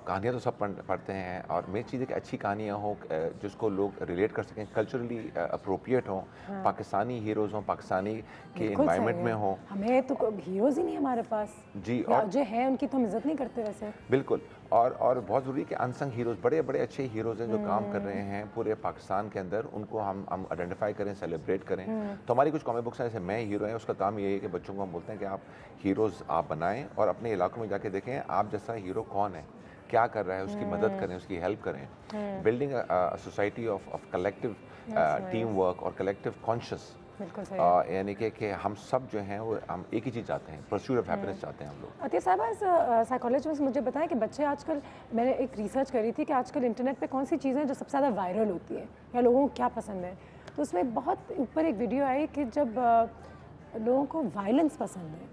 कहानियाँ तो सब पढ़ते हैं और मेन चीज़ है कि अच्छी कहानियाँ हो जिसको लोग रिलेट कर सकें, कल्चरली अप्रोप्रिएट हो, पाकिस्तानी हीरोज़ हों, पाकिस्तानी के इन्वायरमेंट में हो। हमें तो हीरोज़ ही नहीं हमारे पास जी, और और जो है उनकी तो हम इज्जत नहीं करते वैसे। बिल्कुल, और बहुत ज़रूरी है कि अनसंग हीरोज़, बड़े बड़े अच्छे हीरोज़ हैं जो काम कर रहे हैं पूरे पाकिस्तान के अंदर, उनको हम आइडेंटिफाई करें, सेलिब्रेट करें। तो हमारी कुछ कॉमिक बुक्स हैं, जैसे मैं हीरो है, उसका काम ये है कि बच्चों को हम बोलते हैं कि आप हीरोज़ आप बनाएं और अपने इलाकों में जाके देखें आप जैसा हीरो कौन है, क्या कर रहा है, उसकी मदद करें, उसकी हेल्प करें। Building society of collective team work और कलेक्टिव कॉन्शियस, बिल्कुल सही। यानी कि हम सब जो हैं वो हम एक ही चीज़ चाहते हैं, परस्यूट ऑफ हैप्पीनेस चाहते हैं हम लोग। अतिया साहब, साइकोलॉजिस्ट मुझे बताएं कि बच्चे आजकल, मैंने एक रिसर्च करी थी कि आजकल इंटरनेट पे कौन सी चीज़ें जो सबसे ज़्यादा वायरल होती हैं या लोगों को क्या पसंद है, तो उसमें बहुत ऊपर एक वीडियो आई कि जब लोगों को वायलेंस पसंद है,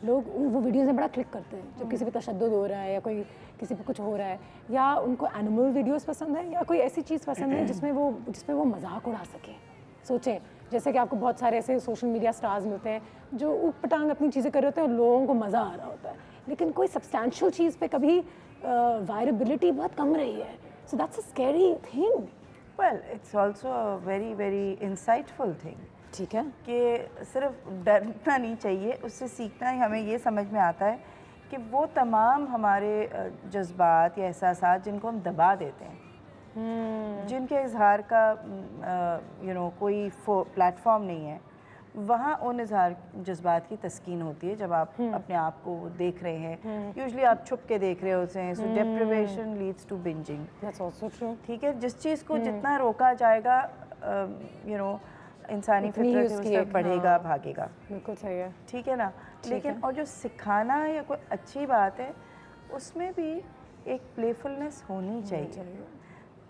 लोग वो वीडियोज़ में बड़ा क्लिक करते हैं जब किसी पे तशद्दुद हो रहा है या कोई किसी पे कुछ हो रहा है, या उनको एनिमल वीडियोस पसंद है या कोई ऐसी चीज़ पसंद है जिसमें वो मजाक उड़ा सके। सोचें, जैसे कि आपको बहुत सारे ऐसे सोशल मीडिया स्टार्स मिलते हैं जो ऊट पटांग अपनी चीज़ें कर रहे होते हैं और लोगों को मज़ा आ रहा होता है, लेकिन कोई सब्सटैंशियल चीज़ पे कभी वायरेबिलिटी बहुत कम रही है। So that's a scary thing. Well, it's also a very very insightful thing. ठीक है कि सिर्फ डरना नहीं चाहिए, उससे सीखना ही हमें ये समझ में आता है कि वो तमाम हमारे जज्बात या एहसासात जिनको हम दबा देते हैं, जिनके इजहार का कोई प्लेटफॉर्म नहीं है, वहाँ उन इजहार जज्बात की तस्कीन होती है जब आप अपने आप को देख रहे हैं। यूजुअली आप छुप के देख रहे होते हैं, so deprivation leads to binging. That's also true. ठीक है, जिस चीज़ को जितना रोका जाएगा इंसानी फितरत है, उस तरफ बढ़ेगा, भागेगा। बिल्कुल सही है। ठीक है ना, लेकिन और जो सिखाना या कोई अच्छी बात है उसमें भी एक प्लेफुलनेस होनी चाहिए,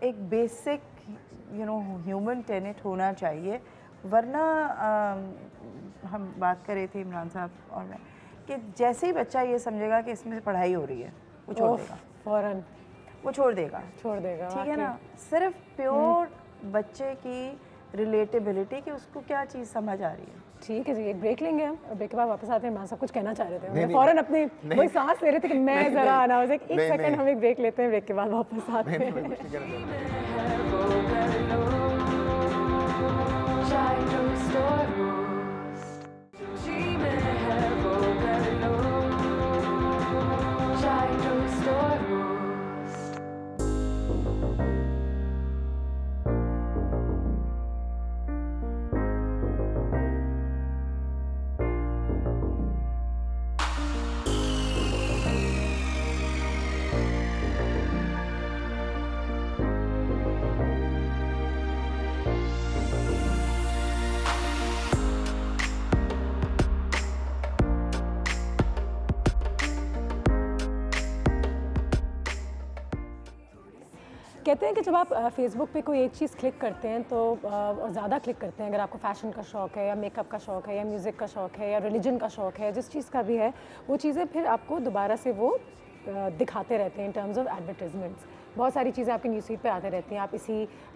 एक बेसिक ह्यूमन टेनेट होना चाहिए, वरना हम बात कर रहे थे इमरान साहब और मैं कि जैसे ही बच्चा ये समझेगा कि इसमें पढ़ाई हो रही है वो छोड़ देगा, फौरन वो छोड़ देगा। ठीक है ना, सिर्फ प्योर बच्चे की रिलेटेबिलिटी कि उसको क्या चीज़ समझ आ रही है। ठीक है जी, एक ब्रेक लेंगे हम, ब्रेक के बाद वापस आते हैं। मैं सब कुछ कहना चाह रहे थे, मैं फौरन अपनी वही सांस ले रहे थे कि मैं ज़रा आना हो, एक सेकंड हम एक ब्रेक लेते हैं, ब्रेक के बाद वापस आते हैं। कहते हैं कि जब आप फेसबुक पे कोई एक चीज़ क्लिक करते हैं तो और ज़्यादा क्लिक करते हैं, अगर आपको फ़ैशन का शौक़ है या मेकअप का शौक़ है या म्यूज़िक का शौक़ है या रिलीजन का शौक़ है, जिस चीज़ का भी है, वो चीज़ें फिर आपको दोबारा से वो दिखाते रहते हैं इन टर्म्स ऑफ एडवर्टाइजमेंट्स। बहुत सारी चीज़ें आपकी न्यूज़ फीड पे आते रहती हैं।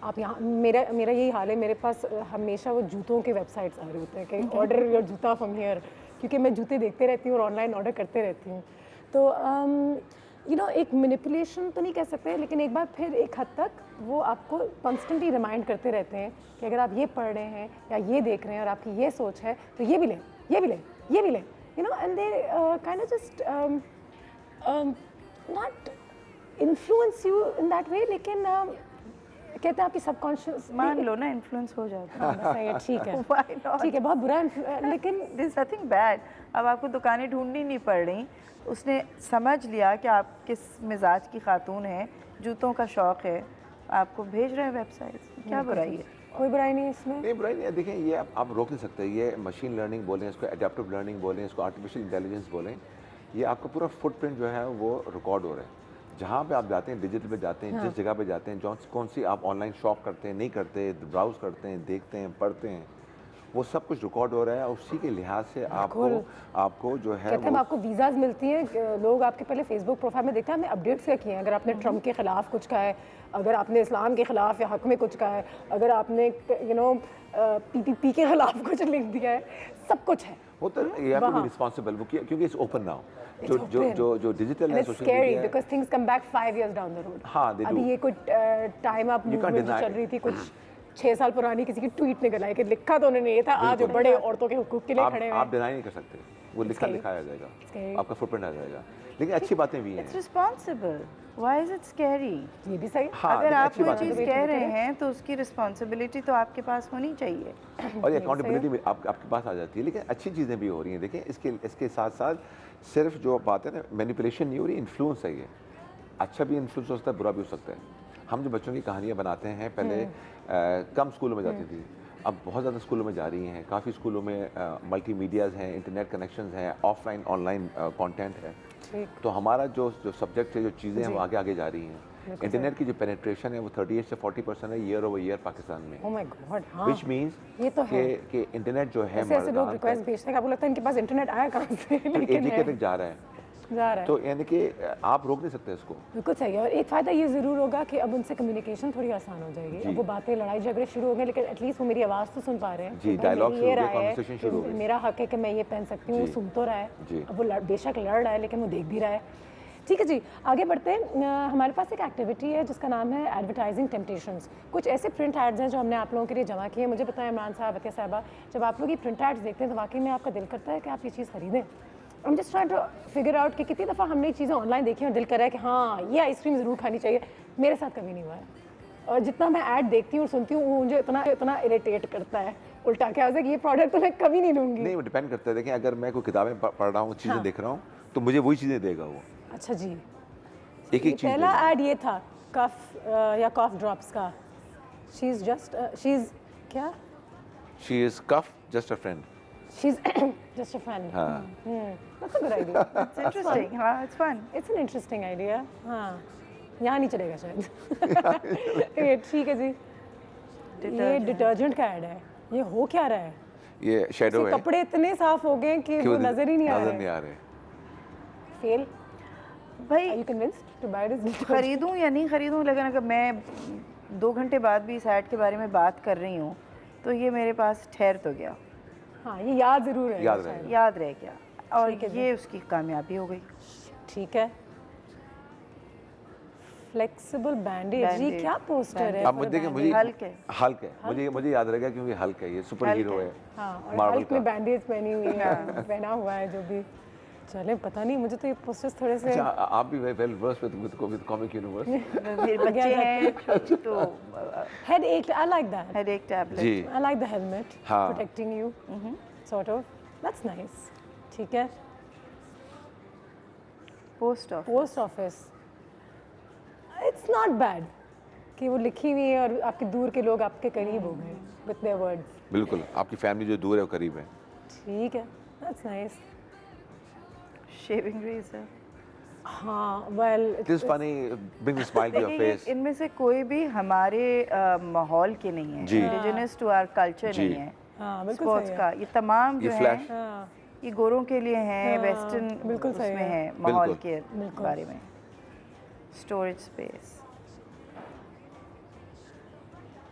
आप यहाँ मेरा यही हाल है, मेरे पास हमेशा वो जूतों के वेबसाइट्स आ रहे होते हैं कि ऑर्डर योर जूता फ्रॉम हियर, क्योंकि मैं जूते देखते रहती हूँ और ऑनलाइन ऑर्डर करते रहती हूँ। तो एक मैनिपुलेशन तो नहीं कह सकते, लेकिन एक बार फिर एक हद तक वो आपको कॉन्स्टेंटली रिमाइंड करते रहते हैं कि अगर आप ये पढ़ रहे हैं या ये देख रहे हैं और आपकी ये सोच है तो ये भी लें, ये भी लें, ये भी लें, and they kind of just not influence you in that way, लेकिन कहते हैं आपकी सबकॉन्शियस मान लो ना इन्फ्लुएंस हो जाता है। सही है, ठीक है, Why not? ठीक है, बहुत बुरा लेकिन दिस नथिंग बैड। अब आपको दुकानें ढूंढनी नहीं पड़ रही, उसने समझ लिया कि आप किस मिजाज की खातून हैं, जूतों का शौक़ है, आपको भेज रहे हैं वेबसाइट्स, क्या बुराई है? कोई बुराई नहीं है इसमें। नहीं बुराई नहीं है। देखिए ये आप रोक नहीं सकते। ये मशीन लर्निंग बोलें, इसको एडेप्टिव लर्निंग बोलें, इसको आर्टिफिशियल इंटेलिजेंस बोलें, ये आपका पूरा फुटप्रिंट जो है वो रिकॉर्ड हो रहा है। जहाँ पे आप जाते हैं, डिजिटल पे जाते हैं, जिस जगह पे जाते हैं, कौन सी आप ऑनलाइन शॉप करते हैं, नहीं करते, ब्राउज करते हैं, देखते हैं, पढ़ते हैं, वो सब कुछ रिकॉर्ड हो रहा है। उसी के लिहाज से आपको जो है कहते हैं आपको वीज़ाज मिलती हैं, लोग आपके पहले फेसबुक प्रोफाइल में देखते हैं आपने अपडेट्स क्या किए हैं। अगर आपने ट्रम्प के ख़िलाफ़ कुछ कहा है, अगर आपने इस्लाम के ख़िलाफ़ या हक में कुछ कहा है, अगर आपने PPP के ख़िलाफ़ कुछ लिख दिया है, सब कुछ है। वो तो ये आप भी रिस्पांसिबल, क्योंकि इट्स ओपन नाउ। जो डिजिटल है, social media, because things come back 5 years down the road. हाँ, अभी ये कोई टाइम अप मूवमेंट चल रही थी, कुछ 6 साल पुरानी किसी की ट्वीट निकल आई कि लिखा तो उन्होंने ये था, आज बड़े औरतों के हुकूक के लिए खड़े हैं। आप डिनाई नहीं कर सकते, वो लिखाया जाएगा, आपका फुटप्रिंट आ जाएगा। लेकिन अच्छी बातें भी हैं। It's responsible, why is it scary? ये भी सही। हाँ, अगर आप कोई बात है। चीज़ कह रहे हैं तो उसकी रिस्पॉन्सिबिलिटी तो आपके पास होनी चाहिए। और ये अकाउंटेबिलिटी भी आपके पास आ जाती है। लेकिन अच्छी चीज़ें भी हो रही हैं। देखिए इसके साथ साथ सिर्फ जो बात है ना, मैनिपुलेशन नहीं हो रही, इन्फ्लुएंस है। ये अच्छा भी इन्फ्लुएंस हो सकता है, बुरा भी हो सकता है। हम जो बच्चों की कहानियाँ बनाते हैं, पहले कम स्कूलों में जाती थी, अब बहुत ज़्यादा स्कूलों में जा रही हैं। काफ़ी स्कूलों में मल्टीमीडियाज़ हैं, इंटरनेट कनेक्शंस हैं, ऑफलाइन ऑनलाइन कंटेंट है। तो हमारा जो सब्जेक्ट है, जो चीज़ें हैं, वो आगे जा रही हैं। इंटरनेट की जो पेनिट्रेशन है वो 38 से 40% है ईयर ओवर ईयर पाकिस्तान में। ओह माय गॉड, हाँ। व्हिच मींस ये तो है कि इंटरनेट जो है, ऐसे लोग रिक्वेस्ट भेजते हैं, आपको लगता है इनके पास इंटरनेट आया कहाँ से? लेकिन एजी तक जा रहा है। तो यानी कि आप रोक नहीं सकते इसको। बिल्कुल सही है। और एक फ़ायदा ये ज़रूर होगा कि अब उनसे कम्युनिकेशन थोड़ी आसान हो जाएगी। अब वो बातें, लड़ाई झगड़े शुरू हो गए, लेकिन एटलीस्ट वो मेरी आवाज़ तो सुन पा रहे हैं। जी, डायलॉग शुरू हो गया, कन्वर्सेशन शुरू हो गई। मेरा हक है कि मैं ये पहन सकती हूँ, वो सुन तो रहा है। अब वो बेशक लड़ रहा है, लेकिन वो देख भी रहा है। ठीक है जी, आगे बढ़ते हैं। हमारे पास एक एक्टिविटी है जिसका नाम है एडवर्टाइजिंग टेम्पटेशंस। कुछ ऐसे प्रिंट एड्स हैं जो हमने आप लोगों के लिए जमा किए हैं। मुझे पता है इमरान साहब, अतिया साहबा, जब आप लोग ये प्रिंट एड्स देखते हैं तो वाकई में आपका दिल करता है कि आप ये चीज़ खरीदें। I'm just trying to figure out कि कितनी दफ़ा हमने चीज़ें ऑनलाइन देखी और दिल कर रहा है कि हाँ ये आइसक्रीम ज़रूर खानी चाहिए। मेरे साथ कभी नहीं हुआ है। और जितना मैं ऐड देखती हूँ और सुनती हूँ, वो मुझे इतना इरिटेट करता है उल्टा, क्या होता है कि ये प्रोडक्ट तो मैं कभी नहीं लूँगी। नहीं, वो डिपेंड करता है। देखें, अगर मैं कोई किताबें पढ़ रहा हूँ, चीज़ें देख रहा हूँ, तो मुझे वही चीज़ें देगा वो। अच्छा जी, एक चीज़ पहला ऐड ये था कफ या कॉफ ड्रॉप्स का। शी इज़ क्या? She is cough just a friend. She's just a friend. That's a good idea. It's interesting. हाँ, it's fun. It's an interesting idea. हाँ, यहाँ नहीं चलेगा शायद। ठीक है जी। ये डिटर्जेंट का ऐड है। ये हो क्या रहा है? ये शैडो है। कपड़े इतने साफ हो गए कि वो नजर ही नहीं आ रहे। फेल। भाई, Are you convinced to buy this? खरीदूं या नहीं खरीदूं, लेकिन अगर मैं 2 घंटे बाद भी इस ऐड के बारे में बात कर रही हूँ तो ये मेरे पास ठहर तो गया। हाँ, ये याद ज़रूर है। याद रह गया और ये उसकी कामयाबी हो गई। ठीक है। फ्लेक्सिबल बैंडेज, ये क्या पोस्टर है? अब मुझे देखिए, मुझे हल्क है। मुझे याद रहेगा क्योंकि हल्क है, ये सुपर हीरो है। हाँ, और हल्क में बैंडेज पहनी हुई है, पहना हुआ है जो भी। चले, पता नहीं, मुझे तो ये पोस्टर्स थोड़े से। अच्छा, आप भी well versed with comic universe. मेरे बच्चे हैं तो headache, I like that. Headache tablet. जी, आई लाइक द हेलमेट हाँ, protecting you sort of. That's nice. ठीक है। Post office, it's not bad कि वो लिखी हुई है और आपके दूर के लोग आपके करीब हो गए विद देयर वर्ड्स। बिल्कुल, आपकी फैमिली जो दूर है वो करीब है। ठीक है, दैट्स नाइस। Shaving razor. हाँ well It is funny, brings a smile to your देखिए face. इनमें से कोई भी हमारे माहौल के नहीं है, जी। इंडिजिनस टू आवर कल्चर जी। नहीं है। हाँ बिल्कुल स्पोर्ट्स सही का ये तमाम ये जो flash। है हाँ ये गोरों के लिए हैं, हाँ, वेस्टर्न बिल्कुल सही उसमें है। है माहौल बिल्कुल। के बिल्कुल। बारे में। Storage space.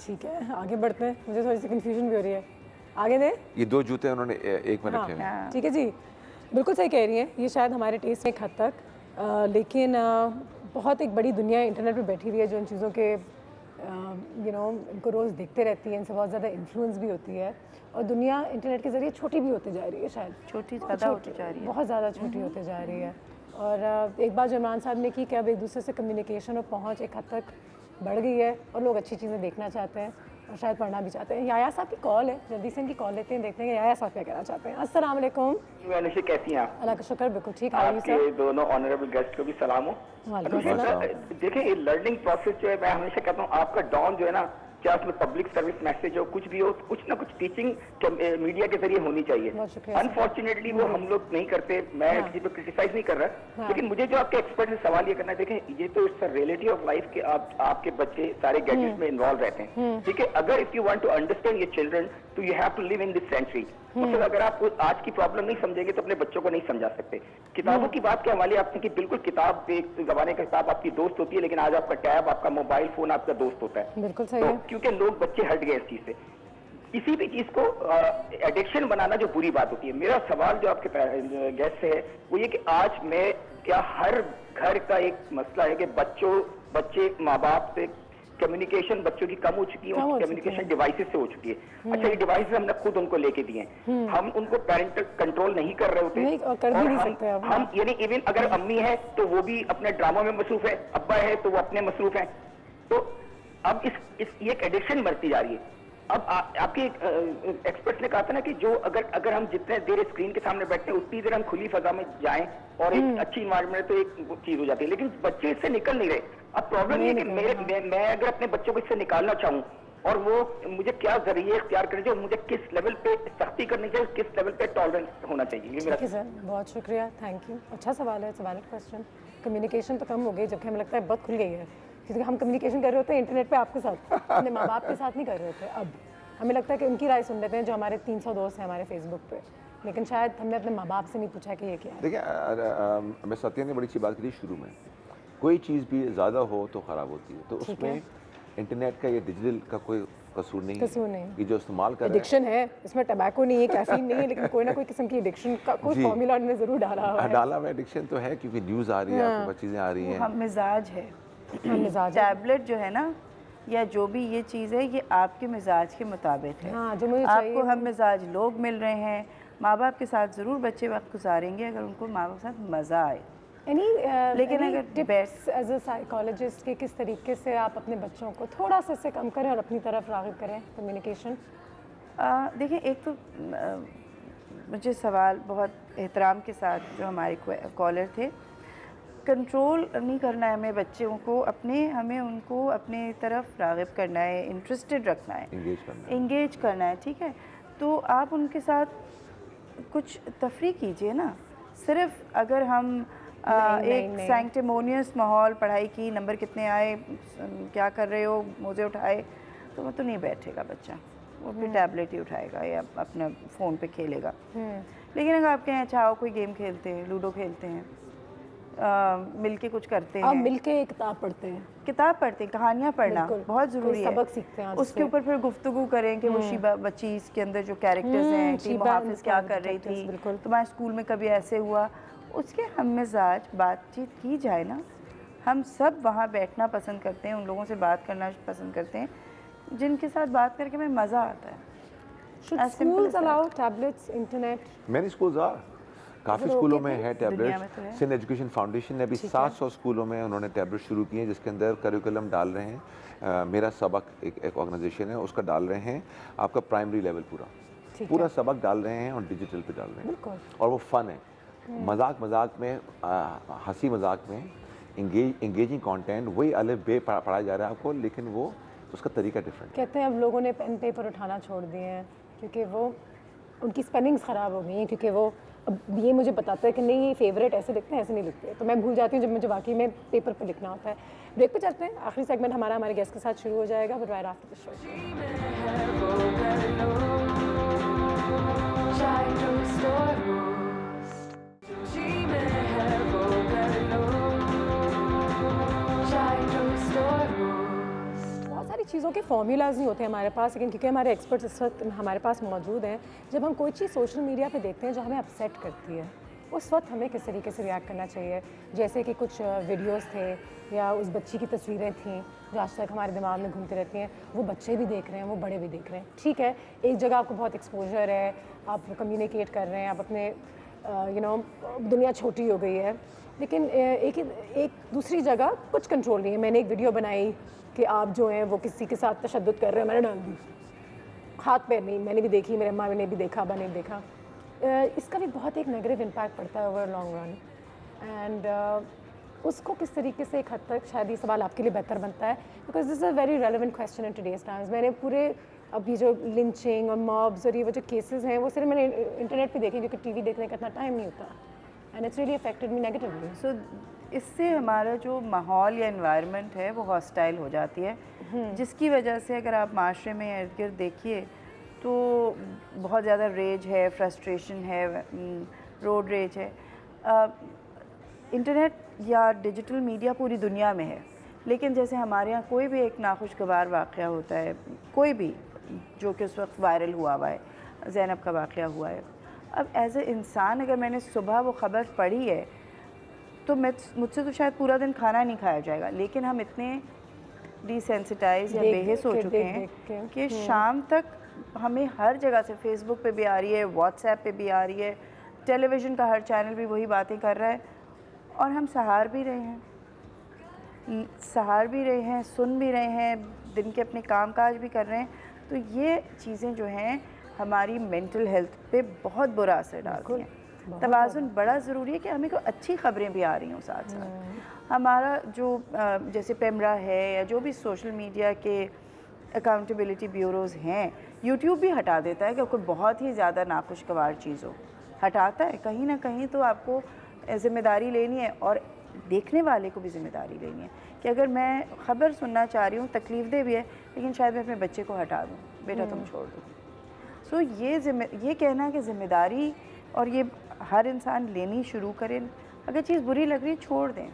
ठीक है आगे बढ़ते हैं, मुझे थोड़ी सी कंफ्यूजन भी हो रही है। आगे दे ये 2 जूते उन्होंने एक में रखे हुए हैं। हाँ। ठीक है जी, बिल्कुल सही कह रही हैं। ये शायद हमारे टेस्ट में एक हद तक लेकिन बहुत एक बड़ी दुनिया इंटरनेट पे बैठी हुई है जो इन चीज़ों के इनको रोज़ देखते रहती है, इनसे बहुत ज़्यादा इन्फ्लुएंस भी होती है और दुनिया इंटरनेट के ज़रिए छोटी भी होती जा रही है, शायद छोटी ज़्यादा होती जा रही है। बहुत ज़्यादा छोटी होती जा रही है। और एक बात जो इमरान साहब ने की कि अब एक दूसरे से कम्युनिकेशन और पहुँच एक हद तक बढ़ गई है और लोग अच्छी चीज़ें देखना चाहते हैं और शायद पढ़ना भी चाहते हैं। याया साहब की कॉल है, जल्दी से इनकी कॉल लेते हैं, देखते हैं कि याया साहब क्या कहना चाहते हैं। अस्सलाम वालेकुम। अनुषा कैसी हैं आप? अल्लाह का शुक्र, बिल्कुल ठीक है। आपके दोनों ऑनरेबल गेस्ट को भी सलाम हो। वालेकुम अनुषा, सलाम। देखिए ये लर्निंग प्रोसेस जो है, मैं हमेशा कहता हूँ आपका डॉन जो है ना, चाहे उसमें पब्लिक सर्विस मैसेज हो, कुछ भी हो, कुछ ना कुछ टीचिंग मीडिया के जरिए होनी चाहिए। बहुत शुक्रिया। अनफॉर्चुनेटली वो हम लोग नहीं करते। मैं किसी पे क्रिटिसाइज नहीं कर रहा, लेकिन मुझे जो आपके एक्सपर्ट से सवाल ये करना है, देखें ये तो इट्स रियलिटी ऑफ लाइफ के आपके बच्चे सारे गैजेट्स में इन्वॉल्व रहते हैं, ठीक है। अगर if you want to understand your children तो you have to live in this century. मतलब अगर आप आज की प्रॉब्लम नहीं समझेंगे तो अपने बच्चों को नहीं समझा सकते। किताबों की बात के हवाले आपने की, बिल्कुल किताब एक जमाने का किताब आपकी दोस्त होती है, लेकिन आज आपका टैब, आपका मोबाइल फोन आपका दोस्त होता है। बिल्कुल सही तो है। क्योंकि लोग बच्चे हट गए इस चीज से। किसी भी चीज को एडिक्शन बनाना जो बुरी बात होती है। मेरा सवाल जो आपके गेस्ट से है वो ये कि आज मैं क्या हर घर का एक मसला है कि बच्चे माँ बाप से कम्युनिकेशन बच्चों की कम हो चुकी है, कम्युनिकेशन डिवाइसेस से हो चुकी है। अच्छा, ये डिवाइसेस हमने खुद उनको लेके दिए हैं, हम उनको पेरेंटल कंट्रोल नहीं कर रहे होते। नहीं, और कर भी नहीं सकते अब। हम यानी इवन अगर अम्मी है तो वो भी अपने ड्रामों में मसरूफ है, अब्बा है तो वो अपने मसरूफ है। तो अब ये एक एडिक्शन बढ़ती जा रही है। अब आपके एक्सपर्ट ने कहा था ना कि जो अगर हम जितने देर स्क्रीन के सामने बैठते हैं उतनी देर हम खुली फजा में जाएं और एक अच्छी इन्वायरमेंट तो एक चीज हो जाती है, लेकिन बच्चे इससे निकल नहीं रहे। अब प्रॉब्लम ये है कि मैं अगर अपने बच्चों को इससे निकालना चाहूँ और वो मुझे क्या जरिए इख्तियार करने चाहिए, मुझे किस लेवल पे सख्ती करनी चाहिए, किस लेवल पे टॉलरेंस होना चाहिए, ये मेरा। ठीक है सर, बहुत शुक्रिया, थैंक यू। अच्छा सवाल है, सवाल क्वेश्चन। कम्युनिकेशन तो कम हो गई, जबकि हमें लगता है बहुत खुल गई है, क्योंकि हम कम्युनिकेशन कर रहे होते हैं इंटरनेट पे आपके साथ, अपने माँ बाप के साथ नहीं कर रहे होते। अब हमें लगता है कि उनकी राय सुन लेते हैं, जो हमारे 300 दोस्त हैं हमारे फेसबुक पे, लेकिन शायद हमने अपने माँ बाप से नहीं पूछा कि ये क्या है। देखिए मैं सत्या ने बड़ी अच्छी बात की थी शुरू में, कोई चीज़ भी ज़्यादा हो तो ख़राब होती है, तो उसमें इंटरनेट का या डिजिटल का कोई कसूर नहीं है कि जो इस्तेमाल कर रहे हैं। एडिक्शन है, इसमें टबैको नहीं है, कैफीन नहीं है, लेकिन कोई ना कोई किस्म की एडिक्शन का कोई फॉर्मूला उन्होंने ज़रूर डाला हुआ है। डाला हुआ एडिक्शन तो है, क्योंकि न्यूज़ आ रही है, आपके पास चीज़ें आ रही हैं। हम मिजाज है, मिजाज टैबलेट जो है ना या जो भी ये चीज़ है ये आपके मिजाज के मुताबिक है। हाँ, जो मुझे आपको हम मिजाज लोग मिल रहे हैं। माँ बाप के साथ ज़रूर बच्चे वक्त गुजारेंगे अगर उनको माँ बाप के साथ मज़ा आए। लेकिन अगर टिप्स एज अ साइकोलॉजिस्ट के किस तरीके से आप अपने बच्चों को थोड़ा सा इससे कम करें और अपनी तरफ राग़िब करें कम्युनिकेशन? देखिए, एक तो मुझे सवाल बहुत एहतराम के साथ जो हमारे कॉलर थे, कंट्रोल नहीं करना है हमें बच्चों को, हमें उनको अपने तरफ राग़िब करना है, इंटरेस्टेड रखना है, इंगेज करना है, ठीक है। तो आप उनके साथ कुछ तफरी कीजिए ना। सिर्फ अगर हम एक सैंक्टिमोनियस माहौल, पढ़ाई की, नंबर कितने आए, क्या कर रहे हो, मोजे उठाए, तो वो तो नहीं बैठेगा बच्चा, वो फिर टैबलेट ही उठाएगा या अपना फ़ोन पे खेलेगा। लेकिन अगर आप कहें अच्छा आओ कोई गेम खेलते हैं, लूडो खेलते हैं, मिलके कुछ करते हैं, मिलके किताब पढ़ते हैं, कहानियाँ पढ़ना बहुत ज़रूरी है, सबक सीखते हैं। उसके ऊपर फिर गुफ्तगू करें कि वो शीबा बच्ची इसके अंदर जो कैरेक्टर्स हैं, टीम मुहाफिज क्या कर रही थी, तुम्हारे स्कूल में कभी ऐसे हुआ, उसके हम मिजाज बातचीत की जाए ना। हम सब वहाँ बैठना पसंद करते हैं, उन लोगों से बात करना पसंद करते हैं जिनके साथ बात करके हमें मज़ा आता है। Schools allow tablets, internet? Many schools are. काफ़ी स्कूलों में है टैबलेट्स। सिंध एजुकेशन फाउंडेशन ने अभी 700 स्कूलों में उन्होंने टैबलेट शुरू किए हैं, जिसके अंदर करिकुलम डाल रहे हैं। मेरा सबक एक ऑर्गेनाइजेशन है, उसका डाल रहे हैं आपका प्राइमरी लेवल पूरा सबक डाल रहे हैं और डिजिटल पे डाल रहे हैं, और वो फन है, मजाक में, हंसी मजाक में, इंगेजिंग कंटेंट, वही अलिफ बे पढ़ाया जा रहा है आपको, लेकिन वो उसका तरीका डिफरेंट। कहते हैं अब लोगों ने पेन पेपर उठाना छोड़ दिए हैं क्योंकि वो उनकी स्पेलिंग्स ख़राब हो गई हैं, क्योंकि वो अब ये मुझे बताता है कि नहीं ये फेवरेट ऐसे लिखते हैं, ऐसे नहीं लिखते, तो मैं भूल जाती हूँ जब मुझे वाकई में पेपर पर लिखना होता है। ब्रेक पे चलते हैं, आखिरी सेगमेंट हमारे गेस्ट के साथ शुरू हो जाएगा, but right after the show. चाय जो स्टोर जी में है वो कर लो, चाय जो स्टोर बहुत सारी चीज़ों के फॉर्मूलाज नहीं होते हमारे पास, लेकिन क्योंकि हमारे एक्सपर्ट्स इस वक्त हमारे पास मौजूद हैं, जब हम कोई चीज़ सोशल मीडिया पे देखते हैं जो हमें अपसेट करती है, उस वक्त हमें किस तरीके से रिएक्ट करना चाहिए। जैसे कि कुछ वीडियोस थे या उस बच्ची की तस्वीरें थीं जो आज तक हमारे दिमाग में घूमती रहती हैं, वो बच्चे भी देख रहे हैं, वो बड़े भी देख रहे हैं। ठीक है, एक जगह आपको बहुत एक्सपोजर है, आप कम्युनिकेट कर रहे हैं, आप अपने दुनिया छोटी हो गई है, लेकिन एक दूसरी जगह कुछ कंट्रोल नहीं है। मैंने एक वीडियो बनाई कि आप जो हैं वो किसी के साथ तशद्दुद कर रहे हैं, मैंने डाल दी, हाथ पैर नहीं, मैंने भी देखी, मेरे अम्मा ने भी देखा, अब्बा ने भी देखा। इसका भी बहुत एक नेगेटिव इम्पैक्ट पड़ता है ओवर लॉन्ग रन, एंड उसको किस तरीके से एक हद तक शायद ये सवाल आपके लिए बेहतर बनता है, because this is a very relevant question in today's times. मैंने पूरे अभी जो लिंचिंग और मॉब्स और ये वो जो केसेस हैं वो सिर्फ मैंने इंटरनेट पे देखे, क्योंकि टीवी देखने का इतना टाइम नहीं होता, and it's really affected me negatively. So इससे हमारा जो माहौल या एनवायरनमेंट है वो हॉस्टाइल हो जाती है, जिसकी वजह से अगर आप माशरे में इर्द गिर्द देखिए तो बहुत ज़्यादा रेज है, फ्रस्ट्रेशन है, रोड रेज है। इंटरनेट या डिजिटल मीडिया पूरी दुनिया में है, लेकिन जैसे हमारे यहाँ कोई भी एक नाखुशगवार वाक़या होता है, कोई भी जो कि उस वक्त वायरल हुआ है, ज़ैनब का वाक़या हुआ है, अब एज ए इंसान अगर मैंने सुबह वो ख़बर पढ़ी है तो मुझसे तो शायद पूरा दिन खाना नहीं खाया जाएगा, लेकिन हम इतने डिसेंसिटाइज या बेहिस हो चुके हैं कि शाम तक हमें हर जगह से, फेसबुक पे भी आ रही है, व्हाट्सएप पे भी आ रही है, टेलीविज़न का हर चैनल भी वही बातें कर रहा है, और हम सहार भी रहे हैं, सुन भी रहे हैं, दिन के अपने कामकाज भी कर रहे हैं। तो ये चीज़ें जो हैं हमारी मेंटल हेल्थ पे बहुत बुरा असर डालती हैं। तवाज़ुन बड़ा ज़रूरी है कि हमें को अच्छी ख़बरें भी आ रही हों साथ साथ। हमारा जो जैसे पेमरा है या जो भी सोशल मीडिया के अकाउंटेबिलिटी ब्यूरोज़ हैं, यूट्यूब भी हटा देता है कि कोई बहुत ही ज़्यादा नाखुशगवार चीज़ हो, हटाता है। कहीं ना कहीं तो आपको ज़िम्मेदारी लेनी है, और देखने वाले को भी ज़िम्मेदारी लेनी है कि अगर मैं ख़बर सुनना चाह रही हूँ, तकलीफ़ दे भी है, लेकिन शायद मैं अपने बच्चे को हटा दूँ, बेटा तुम छोड़ दो। सो ये कहना कि ज़िम्मेदारी और ये हर इंसान लेनी शुरू करें। अगर चीज़ बुरी लग रही है छोड़ दें,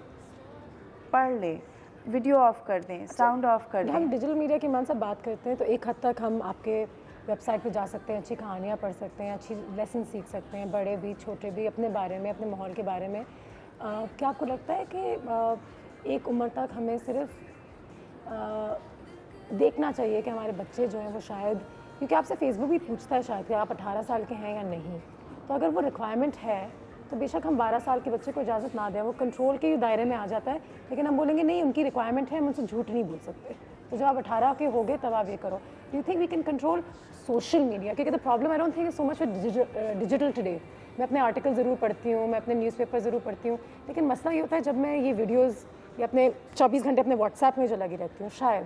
पढ़ लें, वीडियो ऑफ कर दें, साउंड ऑफ कर दें। हम डिजिटल मीडिया की मान से बात करते हैं तो एक हद तक हम आपके वेबसाइट पे जा सकते हैं, अच्छी कहानियाँ पढ़ सकते हैं, अच्छी लेसन सीख सकते हैं, बड़े भी छोटे भी, अपने बारे में, अपने माहौल के बारे में। क्या आपको लगता है कि एक उम्र तक हमें सिर्फ देखना चाहिए कि हमारे बच्चे जो हैं वो शायद, क्योंकि आपसे फेसबुक भी पूछता है शायद कि आप 18 साल के हैं या नहीं, तो अगर वो रिक्वायरमेंट है तो बेशक हम 12 साल के बच्चे को इजाज़त ना दें, वो कंट्रोल के दायरे में आ जाता है, लेकिन हम बोलेंगे नहीं उनकी रिक्वायरमेंट है, हम उनसे झूठ नहीं बोल सकते, तो जब आप 18 के हो गए तब आप ये करो। Do you think we can control social media? क्योंकि the problem I don't think so much with digital today. मैं अपने आर्टिकल ज़रूर पढ़ती हूँ, मैं अपने न्यूज़पेपर ज़रूर पढ़ती हूँ, लेकिन मसला ये होता है जब मैं ये वीडियोज़ या अपने 24 घंटे अपने व्हाट्सएप में जो लगी रहती हूँ, शायद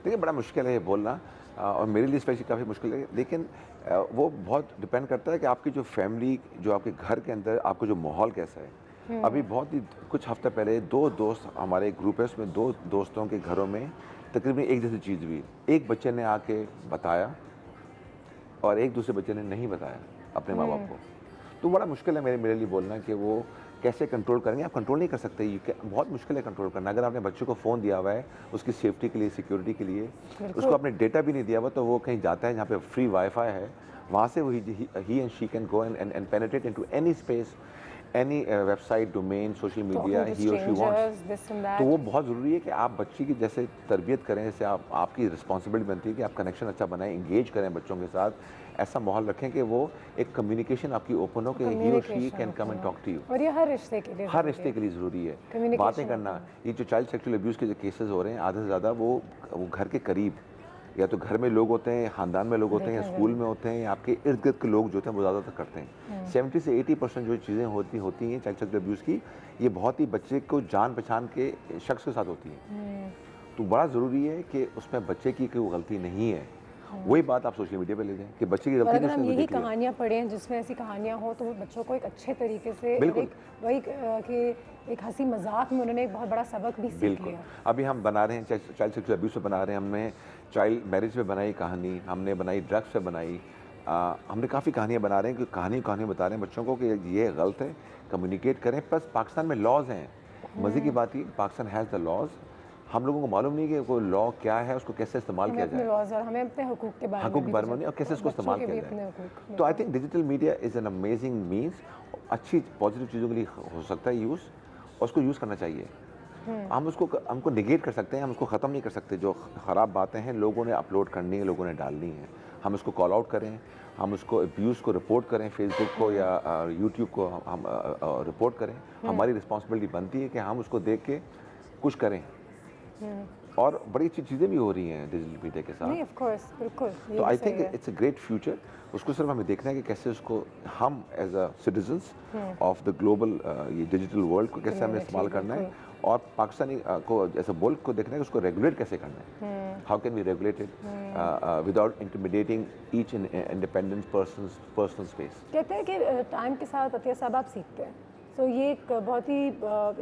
देखिए बड़ा मुश्किल है ये बोलना, और मेरे लिए स्पेशली काफ़ी मुश्किल है, लेकिन वो बहुत डिपेंड करता है कि आपकी जो फैमिली, जो आपके घर के अंदर आपको जो माहौल कैसा है। अभी बहुत ही कुछ हफ्ते पहले 2 दोस्त, हमारे ग्रुप है उसमें 2 दोस्तों के घरों में तकरीबन एक जैसी चीज़ हुई। एक बच्चे ने आके बताया और एक दूसरे बच्चे ने नहीं बताया अपने माँ बाप को। तो बड़ा मुश्किल है मेरे लिए बोलना कि वो कैसे कंट्रोल करेंगे। आप कंट्रोल नहीं कर सकते, ये बहुत मुश्किल है कंट्रोल करना। अगर आपने बच्चे को फ़ोन दिया हुआ है उसकी सेफ्टी के लिए, सिक्योरिटी के लिए, उसको आपने डेटा भी नहीं दिया हुआ, तो वो कहीं जाता है जहाँ पे फ्री वाईफाई है, वहाँ से वो ही and she can go and penetrate into any space, any website, domain, social media ही और शी वांट्स। तो वो बहुत ज़रूरी है कि आप बच्ची की जैसे तरबियत करें, जैसे आपकी रिस्पॉन्सिबिलिटी बनती है कि आप कनेक्शन अच्छा बनाएं, इंगेज करें बच्चों के साथ, ऐसा माहौल रखें कि वो एक कम्युनिकेशन आपकी ओपन हो कि ही और she can come and talk to you. और ये हर रिश्ते के लिए ज़रूरी है बातें करना। ये जो चाइल्ड सेक्सुअल अब्यूज़ के जो केसेस हो रहे हैं, आधे से ज़्यादा वो घर के करीब, या तो घर में लोग होते हैं, ख़ानदान में लोग होते हैं, या स्कूल में होते हैं, या आपके इर्द गिर्द के लोग जो होते हैं वो ज़्यादातर करते हैं। 70 से 80% जो चीज़ें होती हैं चाइल्ड सेक्सुअल अब्यूज़ की, ये बहुत ही बच्चे को जान पहचान के शख्स के साथ होती हैं। तो बड़ा ज़रूरी है कि उसमें बच्चे की कोई गलती नहीं है, वही बात आप सोशल मीडिया पे ले जाएं कि बच्चे की और गलती अगर नहीं हम है, यही देख लिया। कहानियाँ पढ़ें जिसमें ऐसी कहानियाँ हो तो वो बच्चों को एक अच्छे तरीके से बिल्कुल। एक वही कि एक हंसी मजाक में उन्होंने एक बहुत बड़ा सबक भी सीख बिल्कुल। लिया। अभी हम बना रहे हैं चाइल्ड सेक्सुअल अब्यूज़ पे बना रहे हैं, हमने चाइल्ड मैरिज पे बनाई कहानी, हमने बनाई ड्रग्स पे बनाई, हमने काफ़ी कहानियाँ बना रहे हैं कि कहानी बता रहे हैं बच्चों को कि ये गलत है, कम्युनिकेट करें। प्लस पाकिस्तान में लॉज हैं, मज़े की बात ये पाकिस्तान हैज़ द लॉज, हम लोगों को मालूम नहीं कि वो लॉ क्या है, उसको कैसे इस्तेमाल किया अपने जाए, लॉज और हमें अपने हुकूक के बारे हकूक में बारे में और कैसे इसको इस्तेमाल किया जाए। तो I think digital media is an amazing means, अच्छी पॉजिटिव चीज़ों के लिए हो सकता है यूज़, और उसको यूज़ करना चाहिए। हमको निगेट कर सकते हैं, हम उसको ख़त्म नहीं कर सकते। जो ख़राब बातें हैं लोगों ने अपलोड करनी है, लोगों ने डालनी है, हम उसको कॉल आउट करें, हम उसको अब्यूज़ को रिपोर्ट करें, फेसबुक को या यूट्यूब को हम रिपोर्ट करें। हमारी रिस्पॉन्सिबिलिटी बनती है कि हम उसको देख के कुछ करें। और बड़ी अच्छी चीज़ें भी हो रही हैं डिजिटल मीडिया के साथ। नहीं, ऑफ कोर्स, बिल्कुल। तो I think it's a great future. उसको सिर्फ हमें देखना है कि कैसे उसको हम as a citizens of the global ये डिजिटल वर्ल्ड को कैसे हमें इस्तेमाल करना है, और पाकिस्तानी को एज अ मुल्क को देखना है कि उसको रेगुलेट कैसे करना है। How can we regulate it without intimidating each independent personal space. कहते हैं कि टाइम के साथ अतिया साहब आप सीखते हैं, तो ये एक बहुत ही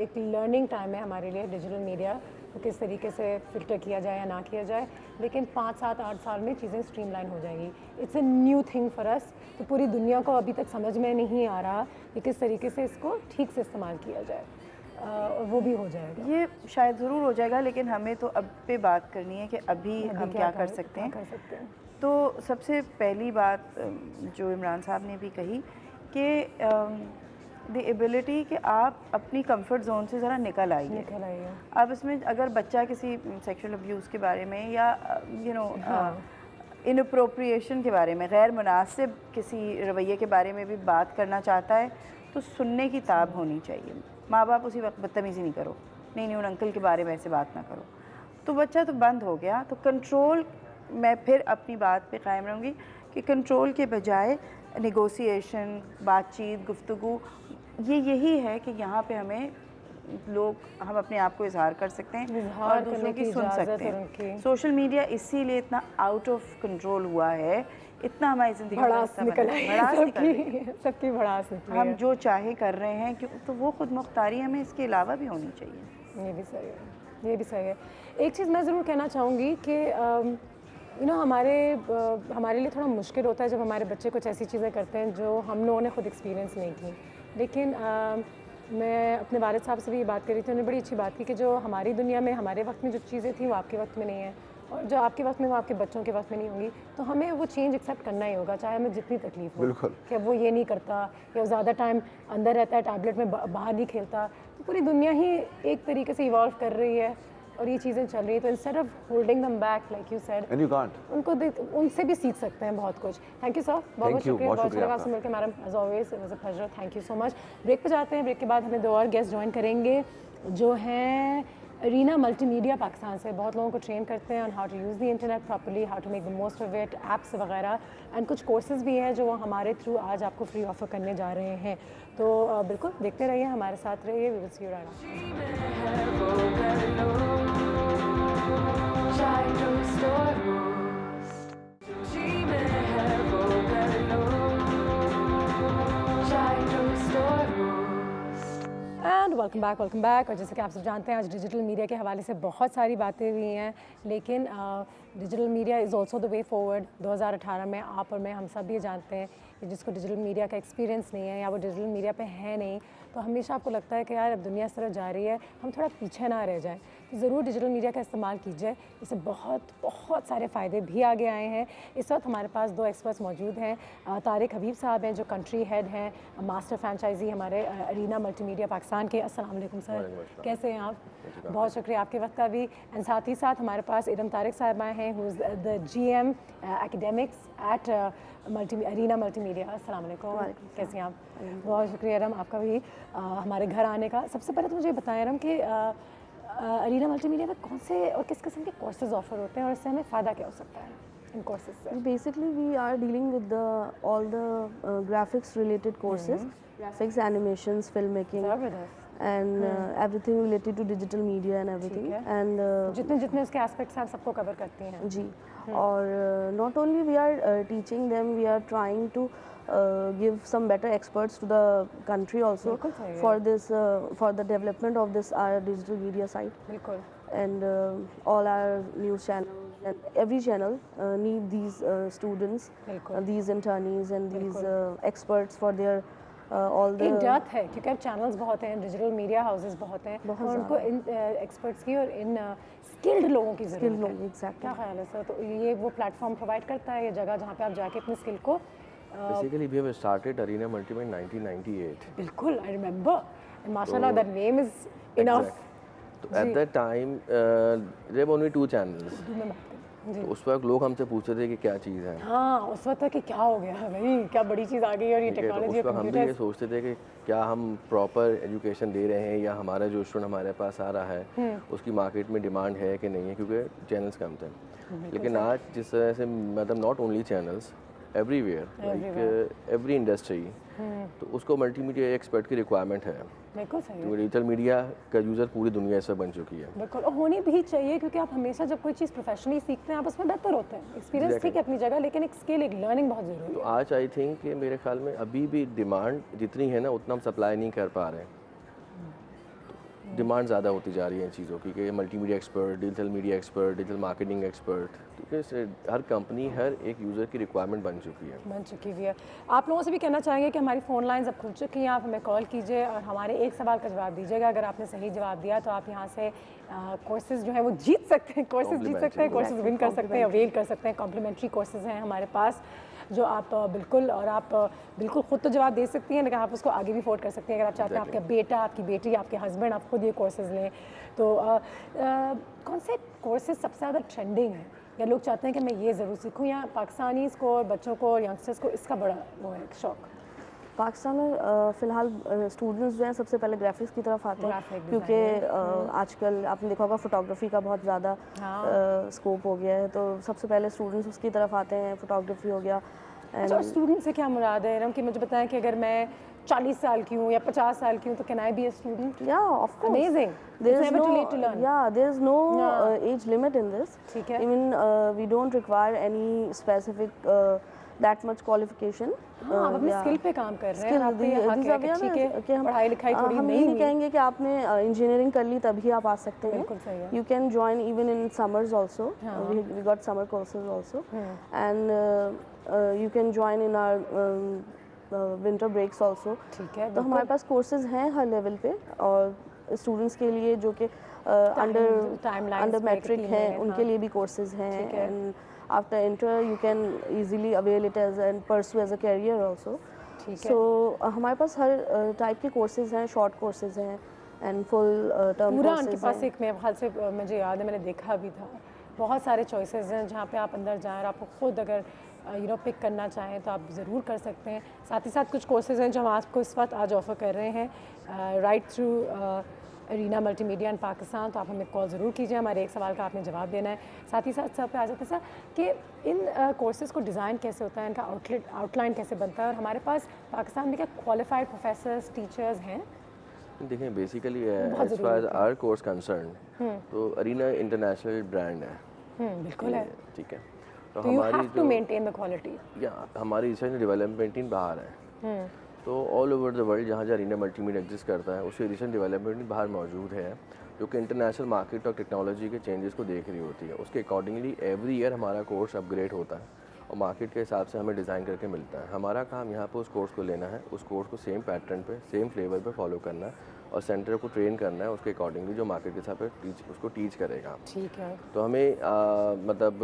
एक लर्निंग टाइम है हमारे लिए डिजिटल मीडिया को किस तरीके से फ़िल्टर किया जाए या ना किया जाए। लेकिन 5, 7, 8 साल में चीज़ें स्ट्रीमलाइन हो जाएंगी। It's a new thing for us. तो पूरी दुनिया को अभी तक समझ में नहीं आ रहा कि किस तरीके से इसको ठीक से इस्तेमाल किया जाए, और वो भी हो जाएगा। ये शायद ज़रूर हो जाएगा, लेकिन हमें तो अब पे बात करनी है कि अभी हम क्या कर सकते हैं। तो सबसे पहली बात जो इमरान साहब ने भी कही कि द एबिलिटी कि आप अपनी कंफर्ट जोन से ज़रा निकल आइए। अब इसमें अगर बच्चा किसी सेक्सुअल अब्यूज़ के बारे में या इनअप्रोप्रिएशन के बारे में, गैर मुनासिब किसी रवैये के बारे में भी बात करना चाहता है तो सुनने की ताब होनी चाहिए। माँ बाप उसी वक्त बदतमीज़ी नहीं करो, नहीं उन अंकल के बारे में ऐसे बात ना करो, तो बच्चा तो बंद हो गया। तो कंट्रोल, मैं फिर अपनी बात पे कायम रहूँगी कि कंट्रोल के बजाय नेगोशिएशन, बातचीत, गुफ्तगू, यही है कि यहाँ पे हम अपने आप को इजहार कर सकते हैं और दूसरों की सुन सकते हैं। सोशल मीडिया इसीलिए इतना आउट ऑफ कंट्रोल हुआ है, इतना हमारी ज़िंदगी सबकी भड़ास निकली, हम जो चाहे कर रहे हैं, क्यों तो वो खुद मुख्तारी हमें इसके अलावा भी होनी चाहिए। ये भी सही है, ये भी सही है। एक चीज़ मैं ज़रूर कहना चाहूँगी कि हमारे लिए थोड़ा मुश्किल होता है जब हमारे बच्चे कुछ ऐसी चीज़ें करते हैं जो हम लोगों ने खुद एक्सपीरियंस नहीं की। लेकिन मैं अपने वालिद साहब से भी ये बात कर रही थी, उन्होंने बड़ी अच्छी बात की कि जो हमारी दुनिया में हमारे वक्त में जो चीज़ें थी वो आपके वक्त में नहीं है, और जो आपके वक्त में वो आपके बच्चों के वक्त में नहीं होंगी। तो हमें वो चेंज एक्सेप्ट करना ही होगा, चाहे हमें जितनी तकलीफ हो। बिल्कुल। कि अब वो ये नहीं करता या ज़्यादा टाइम अंदर रहता है, टैबलेट में बाहर नहीं खेलता। तो पूरी दुनिया ही एक तरीके से इवॉल्व कर रही है और ये चीज़ें चल रही है। तो instead of holding them back like you said, and you can't, उनसे भी सीख सकते हैं बहुत कुछ। थैंक यू सर, बहुत शुक्रिया, बहुत अच्छा लगा आपसे मिलकर madam, as always it was a pleasure, thank you so much. Break पे जाते हैं, ब्रेक के बाद हमें 2 और गेस्ट ज्वाइन करेंगे जो हैं अरीना मल्टीमीडिया पाकिस्तान से। बहुत लोगों को ट्रेन करते हैं on how to use the internet properly, how to make the most of it, apps वगैरह, एंड कुछ कोर्सेज भी हैं जो वो हमारे थ्रू आज आपको फ्री ऑफर करने जा रहे हैं। तो बिल्कुल देखते रहिए, हमारे साथ रहिए। We will see you and welcome back. और जैसे कि आप सब जानते हैं आज डिजिटल मीडिया के हवाले से बहुत सारी बातें हुई हैं, लेकिन digital media is also the way forward. 2018 में आप और मैं, हम सब ये जानते हैं कि जिसको डिजिटल मीडिया का एक्सपीरियंस नहीं है या वो डिजिटल मीडिया पे है नहीं, तो हमेशा आपको लगता है कि यार अब दुनिया इस तरफ जा रही है, हम थोड़ा पीछे ना रह जाएं। तो ज़रूर डिजिटल मीडिया का इस्तेमाल कीजिए, इससे बहुत सारे फ़ायदे भी आगे आए हैं। इस वक्त हमारे पास 2 एक्सपर्ट्स मौजूद हैं। तारिक हबीब साहब हैं जो कंट्री हेड हैं, मास्टर फ्रेंचाइजी हमारे अरीना मल्टीमीडिया पाकिस्तान के। अस्सलाम वालेकुम सर, कैसे हैं आप? बहुत शुक्रिया आपके वक्त का भी। एंड साथ ही साथ हमारे पास इरम तारिक साहबा हैं, who is the GM academics at Arena Multimedia. अस्सलाम वालेकुम, कैसे हैं आप? बहुत शुक्रिया इरम आपका भी हमारे घर आने का। सबसे पहले तो मुझे बताएं इरम कि अरीना मल्टीमीडिया में कौन से और किस किस्म के कोर्सेज ऑफर होते हैं और इससे हमें फ़ायदा क्या हो सकता है? इन कोर्सेज से? Basically, we are dealing with all the graphics related courses, graphics, animations, filmmaking, ज़बरदस्त। and everything related to digital media and everything. And जितने जितने उसके एस्पेक्ट्स हैं आप सबको कवर करती हैं। जी, और not only we are teaching them, we are trying to give some better experts to the country also बिल्कुल सही है। for this for the development of this our digital media site. बिल्कुल। And all our news channels and every channel need these students, बिल्कुल। these internees and these experts for their all the एक डेप्थ है क्योंकि अब चैनल्स बहुत हैं, डिजिटल मीडिया हाउसेस बहुत हैं, बहुत और उनको इन एक्सपर्ट्स की और इन स्किल्ड लोगों की ज़रूरत है। लोग, exactly. क्या ख्याल है सर? तो ये वो प्लेटफॉर्म प्रोवाइड करता है, ये जगह जहाँ पे आप जाके अपने स्किल को Basically, we have started Arena Multimedia in 1998. बिल्कुल आई रिमेंबर, एंड माशाल्लाह दैट नेम इज इनफ। तो at that time, there were only 2 channels. तो उस वक्त लोग हमसे पूछते थे कि क्या चीज़ है। हाँ, उस वक्त तक कि क्या हो गया है भाई, क्या बड़ी चीज़ आ गई और ये ठीक है, तो टेक्नोलॉजी उस और वक्त हम भी ये कंप्यूटर। सोचते थे कि क्या हम प्रॉपर एजुकेशन दे रहे हैं या हमारा जो स्टूडेंट हमारे पास आ रहा है उसकी मार्केट में डिमांड है कि नहीं है, क्योंकि चैनल्स कम थे। लेकिन आज जिस तरह से मतलब not only channels, everywhere, like every industry, तो उसको मल्टीमीडिया एक्सपर्ट की रिक्वायरमेंट है, बिल्कुल सही है। क्योंकि डिजिटल मीडिया का यूज़र पूरी दुनिया इससे बन चुकी है। बिल्कुल, और होनी भी चाहिए क्योंकि आप हमेशा जब कोई चीज़ प्रोफेशनली सीखते हैं आप उसमें बेहतर होते हैं। एक्सपीरियंस ठीक है अपनी जगह, लेकिन एक स्किल, एक लर्निंग बहुत ज़रूरी तो है। आज आई थिंक कि मेरे ख्याल में अभी भी डिमांड जितनी है ना उतना हम सप्लाई नहीं कर पा रहे हैं। डिमांड ज़्यादा होती जा रही है इन चीज़ों की कि multimedia expert, digital media expert, digital marketing expert, क्योंकि हर कंपनी, हर एक यूज़र की रिक्वायरमेंट बन चुकी है। बन चुकी हुई है। आप लोगों से भी कहना चाहेंगे कि हमारी फ़ोन लाइन्स अब खुल चुकी हैं, आप हमें कॉल कीजिए और हमारे एक सवाल का जवाब दीजिएगा। अगर आपने सही जवाब दिया तो आप यहाँ से कोर्सेज जो है वो जीत सकते हैं, कोर्सेज जीत सकते हैं, कोर्सेज विन कर सकते हैं, अवेल कर सकते हैं। कॉम्प्लीमेंट्री कोर्सेज हैं हमारे पास जो आप बिल्कुल, और आप बिल्कुल ख़ुद तो जवाब दे सकती हैं, लेकिन आप उसको आगे भी फोर्ड कर सकती हैं अगर आप चाहते हैं आपका बेटा, आपकी बेटी, आपके हस्बैंड आप खुद ये कोर्सेज लें। तो कौन से कोर्सेज सबसे ज़्यादा ट्रेंडिंग है या लोग चाहते हैं कि मैं ये ज़रूर सीखूँ, या पाकिस्तानीज़ को और बच्चों को और यंगस्टर्स को इसका बड़ा वो है शौक? पाकिस्तान में फ़िलहाल स्टूडेंट्स जो हैं सबसे पहले ग्राफिक्स की तरफ आते हैं, क्योंकि आजकल आपने देखा होगा फ़ोटोग्राफी का बहुत ज़्यादा स्कोप हो गया है, तो सबसे पहले स्टूडेंट्स उसकी तरफ आते हैं। फ़ोटोग्राफी हो गया। अच्छा, स्टूडेंट से क्या मुराद है कि मुझे बताएं कि अगर मैं 40 साल की हूँ या 50 साल की हूँ तो can I be a student? या of course, amazing, there is no age limit in this. ठीक है। Even we don't require any specific that much qualification. हाँ, आप अपने स्किल पे काम कर रहे हैं, आप पे हक है कि ठीक है पढ़ाई लिखाई थोड़ी हम नहीं ये नहीं कहेंगे कि आपने इंजीनियरिंग कर ली तभी आप आ सकते हैं। बिल्कुल सही है। You can join even in summers also. We got summer courses also, and you can join in our winter breaks also. ठीक है, तो हमारे पास कोर्सेज हैं हर लेवल पे, और स्टूडेंट्स के लिए जो कि अंडर मैट्रिक हैं उनके लिए भी कोर्सेज हैं, and after inter you can easily avail it as and pursue as a career also. So हमारे पास हर टाइप के कोर्सेज हैं, शॉर्ट कोर्सेज हैं एंड फुल टर्म पूरा कोर्सेज उनके पास एक, मेरे ख्याल से मुझे याद है मैंने देखा भी था, बहुत सारे चॉइसेस हैं जहाँ पे आप अंदर जाएं और आपको खुद अगर पिक करना चाहें तो आप ज़रूर कर सकते हैं। साथ ही साथ कुछ कोर्सेज हैं जो हम आपको इस वक्त आज ऑफ़र कर रहे हैं राइट थ्रू अरीना मल्टीमीडिया इन पाकिस्तान। तो आप हमें कॉल ज़रूर कीजिए, हमारे एक सवाल का आपने जवाब देना है। साथ ही साथ सब पे आ जाते हैं सर कि इन कोर्सेज़ को डिज़ाइन कैसे होता है, इनका आउटलाइन कैसे बनता है, और हमारे पास पाकिस्तान में क्या क्वालिफाइड प्रोफेसर्स, टीचर्स हैं? देखें, basically as far as our course concern तो अरीना इंटरनेशनल ब्रांड है। बिल्कुल है, ठीक है। तो यू हमारी have to maintain the quality. या हमारी रिसर्च एंड डेवलपमेंट टीम बाहर है, तो ऑल ओवर द वर्ल्ड जहाँ जहाँ अरीना मल्टीमीडिया एग्जिस्ट करता है उससे रिसर्च डेवलपमेंट टीम बाहर मौजूद है, जो कि इंटरनेशनल मार्केट और टेक्नोलॉजी के चेंजेस को देख रही होती है। उसके अकॉर्डिंगली एवरी ईयर हमारा कोर्स अपग्रेड होता है और मार्केट के हिसाब से हमें डिज़ाइन करके मिलता है। हमारा काम यहाँ पर उस कोर्स को लेना है, उस कोर्स को सेम पैटर्न पे, सेम फ्लेवर पे फॉलो करना है और सेंटर को ट्रेन करना है उसके अकॉर्डिंगली जो मार्केट के हिसाब से उसको टीच करेगा। ठीक है। तो हमें मतलब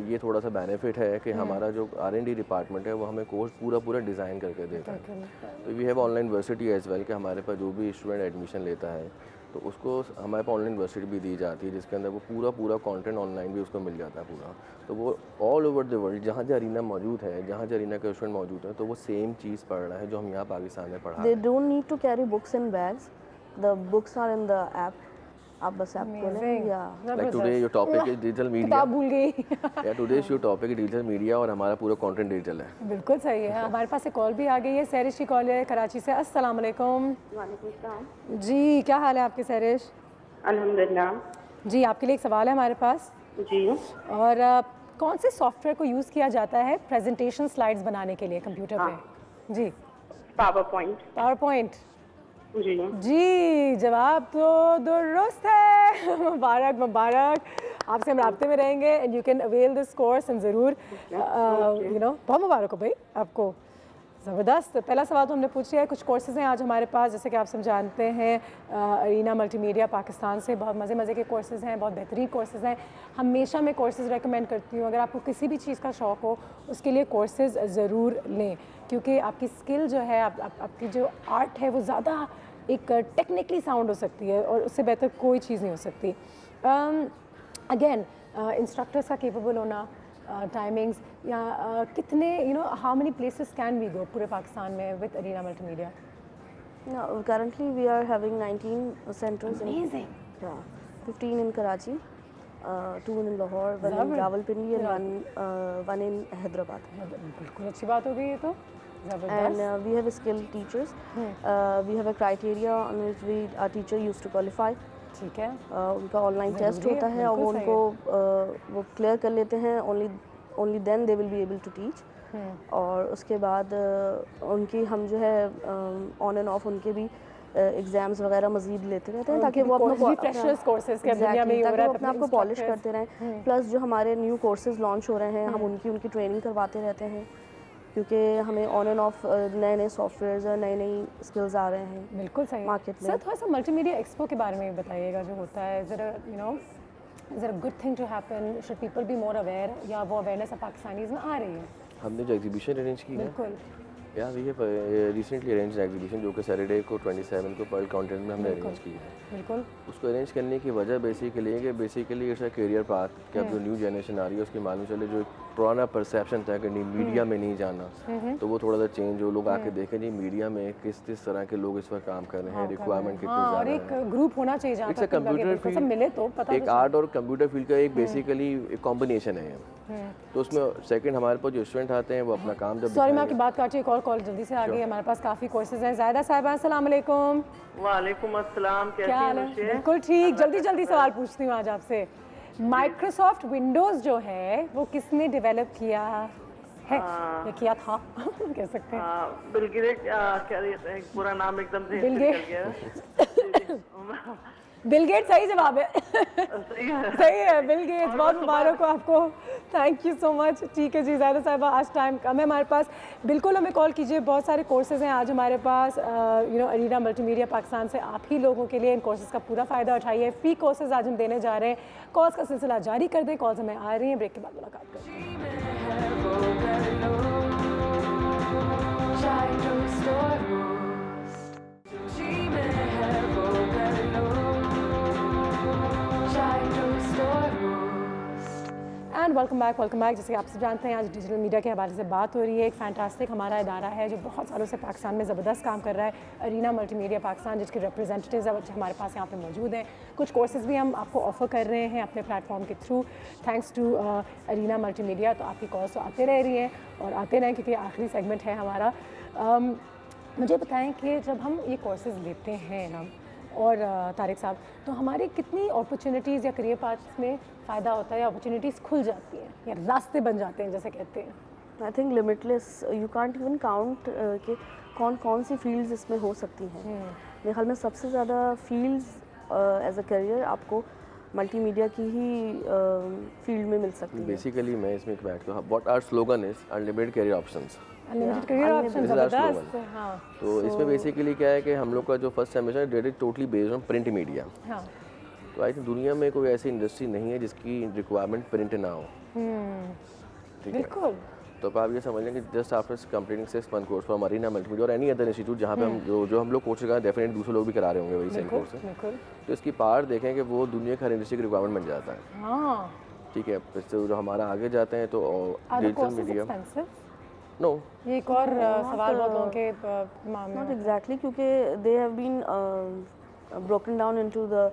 ये थोड़ा सा बेनिफिट है कि हमारा जो R&D डिपार्टमेंट है वो हमें कोर्स पूरा डिज़ाइन करके देता है। तो we have online university as well कि हमारे पास जो भी स्टूडेंट एडमिशन लेता है तो उसको हमारे पास ऑनलाइन यूनिवर्सिटी भी दी जाती है, जिसके अंदर वो पूरा कंटेंट ऑनलाइन भी उसको मिल जाता है पूरा। तो वो ऑल ओवर द वर्ल्ड जहाँ जहाँ अरीना मौजूद है, जहाँ जहाँ अरीना के स्टूडेंट मौजूद है, तो वो सेम चीज़ पढ़ रहा है जो हम यहाँ पाकिस्तान में पढ़ा रहे हैं। They don't need to carry books in bags. The books are in the app. आप बस ऐप खोलें या like today your topic is digital media. किताब भूल गई या today's your topic is digital media और हमारा पूरा कंटेंट डिजिटल है। बिल्कुल सही है। हमारे पास एक कॉल भी आ गई है, सहरिश की कॉल है कराची से। अस्सलाम वालेकुम। वालेकुम सलाम। जी, क्या हाल है आपके सहरिश? अल्हम्दुलिल्लाह। जी, आपके लिए एक सवाल है हमारे पास। जी। और कौन से सॉफ्टवेयर को यूज़ किया जाता है प्रेजेंटेशन स्लाइड्स बनाने के लिए कंप्यूटर पे? जी, पावर पॉइंट। PowerPoint. जी जी, जवाब तो दुरुस्त है। मुबारक मुबारक। आपसे हम राब्ते में रहेंगे and you can avail this course and ज़रूर यू नो बहुत मुबारक हो भाई आपको। ज़बरदस्त। पहला सवाल तो हमने पूछ लिया है। कुछ कोर्सेज़ हैं आज हमारे पास, जैसे कि आप सब जानते हैं अरीना मल्टीमीडिया पाकिस्तान से बहुत मज़े के कोर्सेज़ हैं, बहुत बेहतरीन कोर्सेज़ हैं। हमेशा मैं कोर्सेज़ रेकमेंड करती हूँ, अगर आपको किसी भी चीज़ का शौक़ हो उसके लिए कोर्सेज़ ज़रूर लें, क्योंकि आपकी स्किल जो है आपकी जो आर्ट है वो ज़्यादा एक टेक्निकली साउंड हो सकती है और उससे बेहतर कोई चीज़ नहीं हो सकती। अगेन इंस्ट्रक्टर्स का केपेबल होना, टाइमिंग्स या कितने you know how many places can we go पूरे पाकिस्तान में with Arena Multimedia? currently we are having 19 centers. Amazing. Yeah, 15 in Karachi, 2 in Lahore, 1 in Rawalpindi and one in Hyderabad. बिल्कुल अच्छी बात हो गई ये तो। And we have skilled teachers. We have a criteria on which our teacher used to qualify. ठीक है। उनका ऑनलाइन टेस्ट होता है और वो उनको वो क्लियर कर लेते हैं, only then they will be able to teach. और उसके बाद उनकी हम जो है ऑन एंड ऑफ उनके भी एग्जाम्स वगैरह मजीद लेते रहते हैं ताकि वो अपना फ्रेशर्स कोर्सेज के दुनिया में ताकि वो अपने आप को पॉलिश करते रहें। प्लस जो हमारे न्यू कोर्सेज लॉन्च हो रहे हैं हम उनकी ट्रेनिंग करवाते रहते हैं, क्योंकि हमें ऑन एंड ऑफ नए सॉफ्टवेयर्स और नई स्किल्स आ रहे हैं। बिल्कुल सही मार्केट में। सर थोड़ा सा मल्टीमीडिया एक्सपो के बारे में बताइएगा जो होता है, ज़रा you know is it a good thing to happen, should people be more aware, या वो अवेयरनेस अब पाकिस्तानीज़ में आ रही है? हमने जो एग्जीबिशन अरेंज की है, बिल्कुल या we have recently arrange exhibition जो कि सैटरडे को 27 को पर्ल कंटेंट में हमने अरेंज की है। बिल्कुल उसको अरेंज करने की वजह बेसिकली है कि basically it's a career path कि अब जो न्यू जनरेशन आ रही है उसकी मालूम चले जो पुराना परसेप्शन था कि नहीं मीडिया में नहीं जाना, तो वो थोड़ा सा चेंज हो, लोग आके देखें जी मीडिया में किस तरह के लोग इस पर काम कर रहे हैं, रिक्वायरमेंट कितनी ज़्यादा है। और एक ग्रुप होना चाहिए जहाँ पर कंप्यूटर फील्ड मिले तो पता एक आर्ट और कंप्यूटर फील्ड का एक बेसिकली एक कॉम्बिनेशन है। तो उसमें सेकंड हमारे पास जो स्टूडेंट आते हैं वो अपना काम जब सॉरी मैं आपकी बात काटी, एक और कॉल जल्दी से आ गई। हमारे पास काफ़ी कोर्सेज हैं। ज़ायदा साहिबा अस्सलाम वालेकुम। वालेकुम अस्सलाम। क्या हाल है? बिल्कुल ठीक। जल्दी सवाल पूछती हूँ आज आपसे। माइक्रोसॉफ्ट विंडोज़ जो है वो किसने डेवलप किया है या किया था कह सकते हैं? Bill Gates. क्या है पूरा नाम एकदम से बिल गेट्स। बिल गेट्स सही जवाब है। सही है बिल गेट्स। बहुत मुबारक हो आपको। Thank you so much. ठीक है जी ज़ायदा साहिबा, आज टाइम कम है हमारे पास। बिल्कुल हमें कॉल कीजिए, बहुत सारे कोर्सेज़ हैं आज हमारे पास you know Arena Multimedia Pakistan से आप ही लोगों के लिए। इन कोर्सेज़ का पूरा फ़ायदा उठाइए। फ्री कोर्सेज़ आज हम देने जा रहे हैं। कॉल्स का सिलसिला जारी कर दें, कॉल्स हमें आ रही हैं। ब्रेक के बाद मुलाकात करते हैं। And welcome back. जैसे आप सब जानते हैं आज डिजिटल मीडिया के हवाले से बात हो रही है। एक फैंटास्टिक हमारा इदारा है जो बहुत सालों से पाकिस्तान में ज़बरदस्त काम कर रहा है, अरीना मल्टीमीडिया पाकिस्तान, जिसके रिप्रेजेंटेटिव्स हमारे पास यहाँ पे मौजूद हैं। कुछ कोर्सेज़ भी हम आपको ऑफ़र कर रहे हैं अपने प्लेटफॉर्म के through, thanks to Arena Multimedia. तो आपकी कॉल्स तो आते रह रही हैं और आते रहें क्योंकि आखिरी सेगमेंट है हमारा। मुझे बताएँ कि जब हम ये कोर्सेज़ लेते हैं ना और तारिक साहब, तो हमारी कितनी अपॉर्चुनिटीज़ या करियर पाथ्स में फ़ायदा होता है या अपॉर्चुनिटीज़ खुल जाती हैं या रास्ते बन जाते हैं जैसे कहते हैं? I think limitless, you can't even count कि कौन सी फील्ड्स इसमें हो सकती हैं। मेरे ख्याल में सबसे ज़्यादा फील्ड्स एज अ करियर आपको मल्टीमीडिया की ही फील्ड में मिल सकती है। बेसिकली मैं इसमें एक बैठ हूँ, what our slogan is unlimited career options. Unlimited career options ज़बरदस्त। हाँ, तो इसमें बेसिकली क्या है कि हम लोग का जो first semester date is totally based on print media. हाँ, तो आई थिंक दुनिया में कोई ऐसी इंडस्ट्री नहीं है जिसकी रिक्वायरमेंट प्रिंट ना हो। ठीक है, बिल्कुल। तो आप ये समझ लें कि just after completing 6 month course for Arena Multimedia और एनी अदर इंस्टीट्यूट जहाँ पे हम जो हम लोग कोर्स करा डेफिनेटली दूसरे लोग भी करा रहे होंगे वही सेम कोर्स है, तो इसकी पार्ट देखें कि वो दुनिया की हर इंडस्ट्री की रिक्वायरमेंट बन जाता है। हाँ, ठीक है, इससे जो हमारा आगे जाते हैं तो डिजिटल मीडिया नो ये एक और सवाल बहुत लोगों के मामले नॉट एग्जैक्टली, क्योंकि they have been broken down into the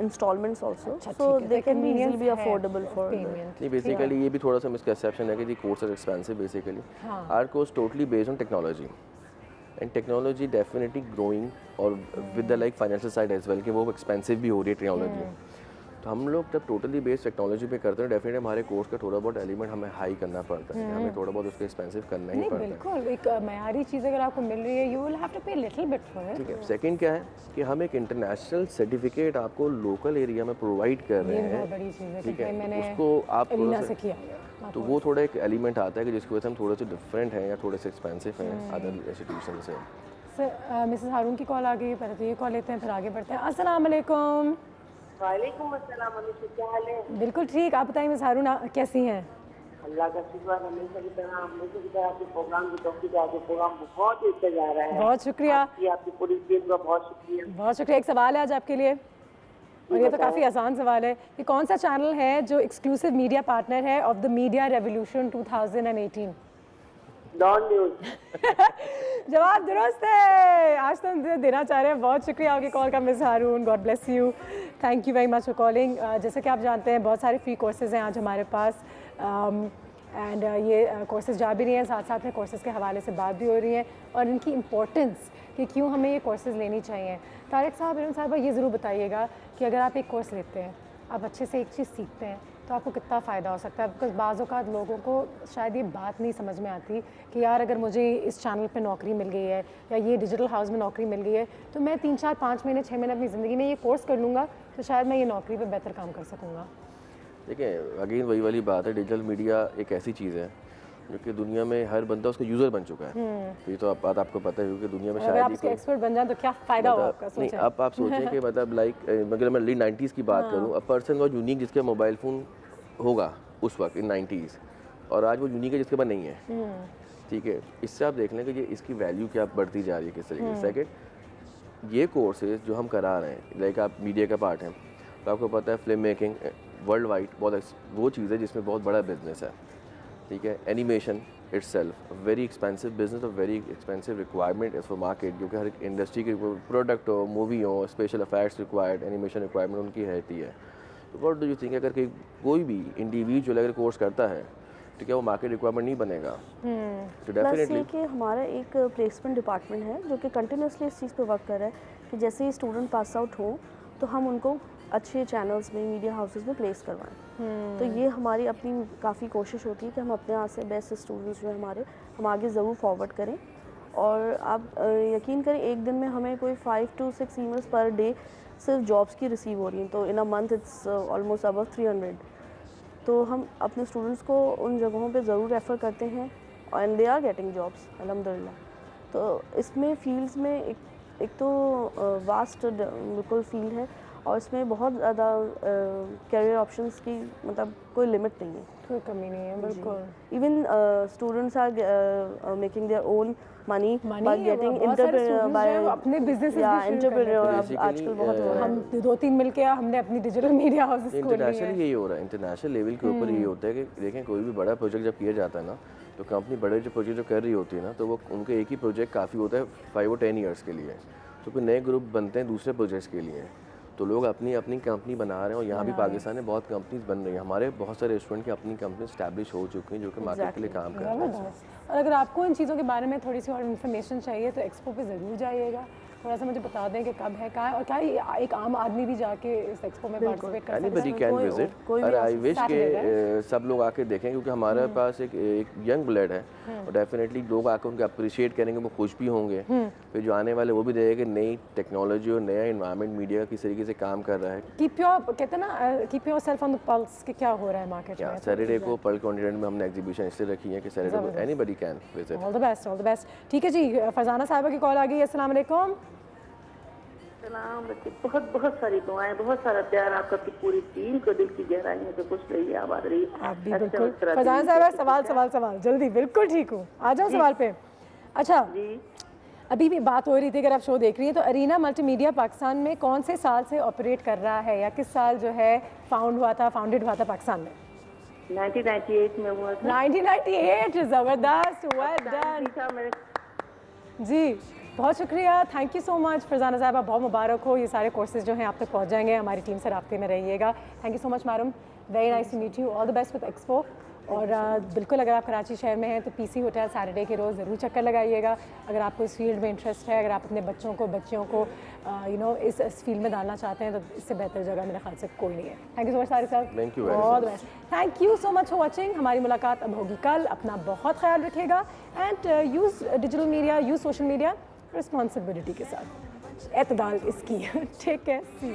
installments also, अच्छा, so ठीक है, they तो can easily convenience be है affordable for them. payment। नहीं बेसिकली ये भी थोड़ा सा मिसकंसेप्शन है कि the course is expensive basically our course totally based on technology and technology definitely growing और with the like financial side as well कि वो एक्सपेंसिव भी हो रही है टेक्नोलॉजी। तो हम लोग जब टोटली बेस्ड टेक्नोलॉजी पे करते हैं डेफिनेटली हमारे कोर्स का थोड़ा बहुत एलिमेंट हमें हाई करना पड़ता है, हमें थोड़ा बहुत उसको एक्सपेंसिव करना ही नहीं पड़ता है। बिल्कुल, एक मयारी चीज़ अगर आपको मिल रही है यू विल हैव टू पे लिटिल बिट फॉर इट। ठीक है, सेकंड क्या है कि हम एक इंटरनेशनल सर्टिफिकेट आपको लोकल एरिया में प्रोवाइड कर रहे ये बहुत हैं। बड़ी चीज़ है ठीक कि है, मैंने उसको आप थोड़ा एलिना सा से किया तो वो थोड़ा एक एलिमेंट आता है कि जिसकी वजह से हम थोड़े से डिफरेंट हैं या थोड़े से एक्सपेंसिव हैं अदर इंस्टीट्यूशन से। सर मिसेस हारून की कॉल आ गई है, पहले तो ये कॉल लेते हैं फिर आगे बढ़ते हैं। अस्सलाम वालेकुम। वालेकुम अस्सलाम, अनुषा क्या हाल है? बिल्कुल ठीक, आप बताइए मिस हारून कैसी हैं? अल्लाह का शुक्र है, हमेशा की तरह आपके प्रोग्राम की तौफीक है, आपके प्रोग्राम बहुत अच्छा जा रहा है। बहुत शुक्रिया। आपकी पूरी टीम का बहुत शुक्रिया। बहुत शुक्रिया। एक सवाल है आज आपके लिए और ये तो काफ़ी आसान सवाल है कि कौन सा चैनल है जो एक्सक्लूसिव मीडिया पार्टनर है of the media revolution 2018? Dawn News. जवाब दुरुस्त है, आज तो हम देना चाह रहे हैं। बहुत शुक्रिया आपकी कॉल का miss Haroon, God bless you, thank you very much for calling. जैसे कि आप जानते हैं बहुत सारे फ्री कोर्सेज हैं आज हमारे पास एंड ये कोर्सेज जा भी रही हैं, साथ साथ में कोर्सेज के हवाले से बात भी हो रही है और इनकी इम्पोर्टेंस कि क्यों हमें ये कोर्सेज लेनी चाहिए। तारिक साहब, इरम साहब, ये ज़रूर बताइएगा कि अगर आप एक कोर्स लेते हैं, आप अच्छे से एक चीज़ सीखते हैं तो आपको कितना फ़ायदा हो सकता है। बिकॉज बाज़ औक़ात लोगों को शायद ये बात नहीं समझ में आती कि यार अगर मुझे इस चैनल पे नौकरी मिल गई है या ये डिजिटल हाउस में नौकरी मिल गई है तो मैं 3, 4, 5 महीने 6 महीने अपनी ज़िंदगी में ये कोर्स कर लूँगा तो शायद मैं ये नौकरी पे बेहतर काम कर सकूँगा। देखिए अगेन वही वाली बात है, डिजिटल मीडिया एक ऐसी चीज़ है जो कि दुनिया में हर बंदा उसका यूज़र बन चुका है। ये तो बात आपको पता है कि दुनिया में अगर आप इसके एक्सपर्ट बन जाए तो क्या फ़ायदा होगा आपका? नहीं, अब आप सोचें कि मतलब लाइक अगर मैं अर्ली 90s की बात करूँ, अ पर्सन वॉज यूनिक जिसके मोबाइल फ़ोन होगा उस वक्त इन 90s और आज वो यूनिक है जिसके पास नहीं है। ठीक है, इससे आप देख लें कि ये इसकी वैल्यू क्या बढ़ती जा रही है किस तरीके से। सेकेंड, ये कोर्सेज जो हम करा रहे हैं लाइक आप मीडिया का पार्ट हैं तो आपको पता है फिल्म मेकिंग वर्ल्ड वाइड बहुत वो चीज़ है जिसमें बहुत बड़ा बिजनेस है। ठीक है, animation itself very expensive business और very expensive requirement is for market, क्योंकि हर इंडस्ट्री के प्रोडक्ट हो, मूवी हो, special effects required, animation requirement उनकी रहती है। तो व्हाट डू यू थिंक अगर कोई भी इंडिविजुअल अगर कोर्स करता है तो क्या वो मार्केट रिक्वायरमेंट नहीं बनेगा? तो डेफिनेटली ये कि हमारा एक प्लेसमेंट डिपार्टमेंट है जो कि कंटिन्यूसली इस चीज़ पे वर्क कर रहा है कि जैसे ही स्टूडेंट पास आउट हो तो हम उनको अच्छे चैनल्स में, मीडिया हाउसेस में प्लेस करवाएं। तो ये हमारी अपनी काफ़ी कोशिश होती है कि हम अपने यहाँ से बेस्ट स्टूडेंट्स जो है हमारे हम आगे ज़रूर फॉरवर्ड करें। और आप यकीन करें एक दिन में हमें कोई 5 to 6 ईमेल्स पर डे सिर्फ जॉब्स की रिसीव हो रही हैं, तो in a month it's almost above 300। तो हम अपने स्टूडेंट्स को उन जगहों पे ज़रूर रेफ़र करते हैं and they are getting jobs अल्हम्दुलिल्लाह। तो इसमें फील्ड्स में एक तो वास्ट बिल्कुल फील्ड है और इसमें बहुत ज़्यादा कैरियर ऑप्शंस की मतलब कोई लिमिट नहीं है, कोई कमी नहीं है। बिल्कुल। Even students are making their own money by getting अपने बिजनेस एंटरप्रेन्योर आजकल बहुत हो रहा है। हम 2-3 मिलके हमने अपनी डिजिटल मीडिया हाउसेस खोल ली है। इंटरनेशनल यही हो रहा है, इंटरनेशनल लेवल के ऊपर ये होता है कि देखें कोई भी बड़ा प्रोजेक्ट जब किया जाता है ना तो कंपनी बड़े जो प्रोजेक्ट जो कर रही होती है ना तो वो उनके एक ही प्रोजेक्ट काफ़ी होता है 5 और 10 ईयर्स के लिए। तो फिर नए ग्रुप बनते हैं दूसरे प्रोजेक्ट्स के लिए, तो लोग अपनी अपनी कंपनी बना रहे हैं और यहाँ भी पाकिस्तान में बहुत कंपनीज बन रही हैं। हमारे बहुत सारे रेस्टोरेंट की अपनी कंपनी स्टैब्लिश हो चुकी हैं जो कि मार्केट के लिए काम कर रहे हैं। और अगर आपको इन चीज़ों के बारे में थोड़ी सी और इन्फॉर्मेशन चाहिए तो एक्सपो पे ज़रूर जाइएगा, थोड़ा सा मुझे बता दें कि कब है, कहाँ है और क्या एक आम आदमी भी जाके इस एक्सपो में पार्टिसिपेट कर सकता है? एनीबॉडी कैन विजिट और आई विश के सब लोग आके देखें क्योंकि हमारे पास एक यंग ब्लड है और डेफिनेटली लोग आकर उनको अप्रिशिएट करेंगे, वो खुश भी होंगे। फिर जो आने वाले वो भी देखेंगे कि नई टेक्नोलॉजी और नया इन्वायरमेंट मीडिया किस तरीके से काम कर रहा है। कहते हैं ना keep yourself on the pulse कि क्या हो रहा है मार्केट में। सैटरडे को पर्ल कॉन्टिनेंट में हमने एग्जीबिशन इससे रखी है कि सैटरडे को anybody can visit. All the best, all the best. ठीक है जी, फरजाना साहिबा की कॉल आ गई। अस्सलाम वालेकुम। सलाम बच्चे, बहुत बहुत सारी दुआएं, बहुत सारा प्यार आपका की पूरी टीम को दिल की गहराइयों से खुश रहिए, आबाद रहिए। आप भी बिल्कुल। फरजाना साहिबा सवाल जल्दी। बिल्कुल ठीक हूँ, आ जाओ सवाल पे। अच्छा जी, अभी भी बात हो रही थी, अगर आप शो देख रही हैं तो अरीना मल्टीमीडिया पाकिस्तान में कौन से साल से ऑपरेट कर रहा है या किस साल जो है फाउंडेड हुआ था पाकिस्तान में? 1998 में हुआ था। 1998, जबरदस्त, वेल डन जी। बहुत शुक्रिया, thank you so much Farzana साहबा, बहुत मुबारक हो, ये सारे कोर्सेज जो हैं आप तक पहुंच जाएंगे, हमारी टीम से राब्ते में रहिएगा। Thank you so much madam, very nice to meet you, all the best with expo. और बिल्कुल अगर आप कराची शहर में हैं तो पीसी होटल सैटरडे के रोज़ ज़रूर चक्कर लगाइएगा। अगर आपको इस फील्ड में इंटरेस्ट है, अगर आप अपने बच्चों को यू नो इस फील्ड में डालना चाहते हैं तो इससे बेहतर जगह मेरे ख्याल से कोई नहीं है। Thank you so much Tariq साहब, thank you, all the best. Thank you so much for watching. हमारी मुलाकात अब होगी कल, अपना बहुत ख्याल रखिएगा and use digital media, use social media responsibility के साथ, एतदाल इसकी। Take care, see you.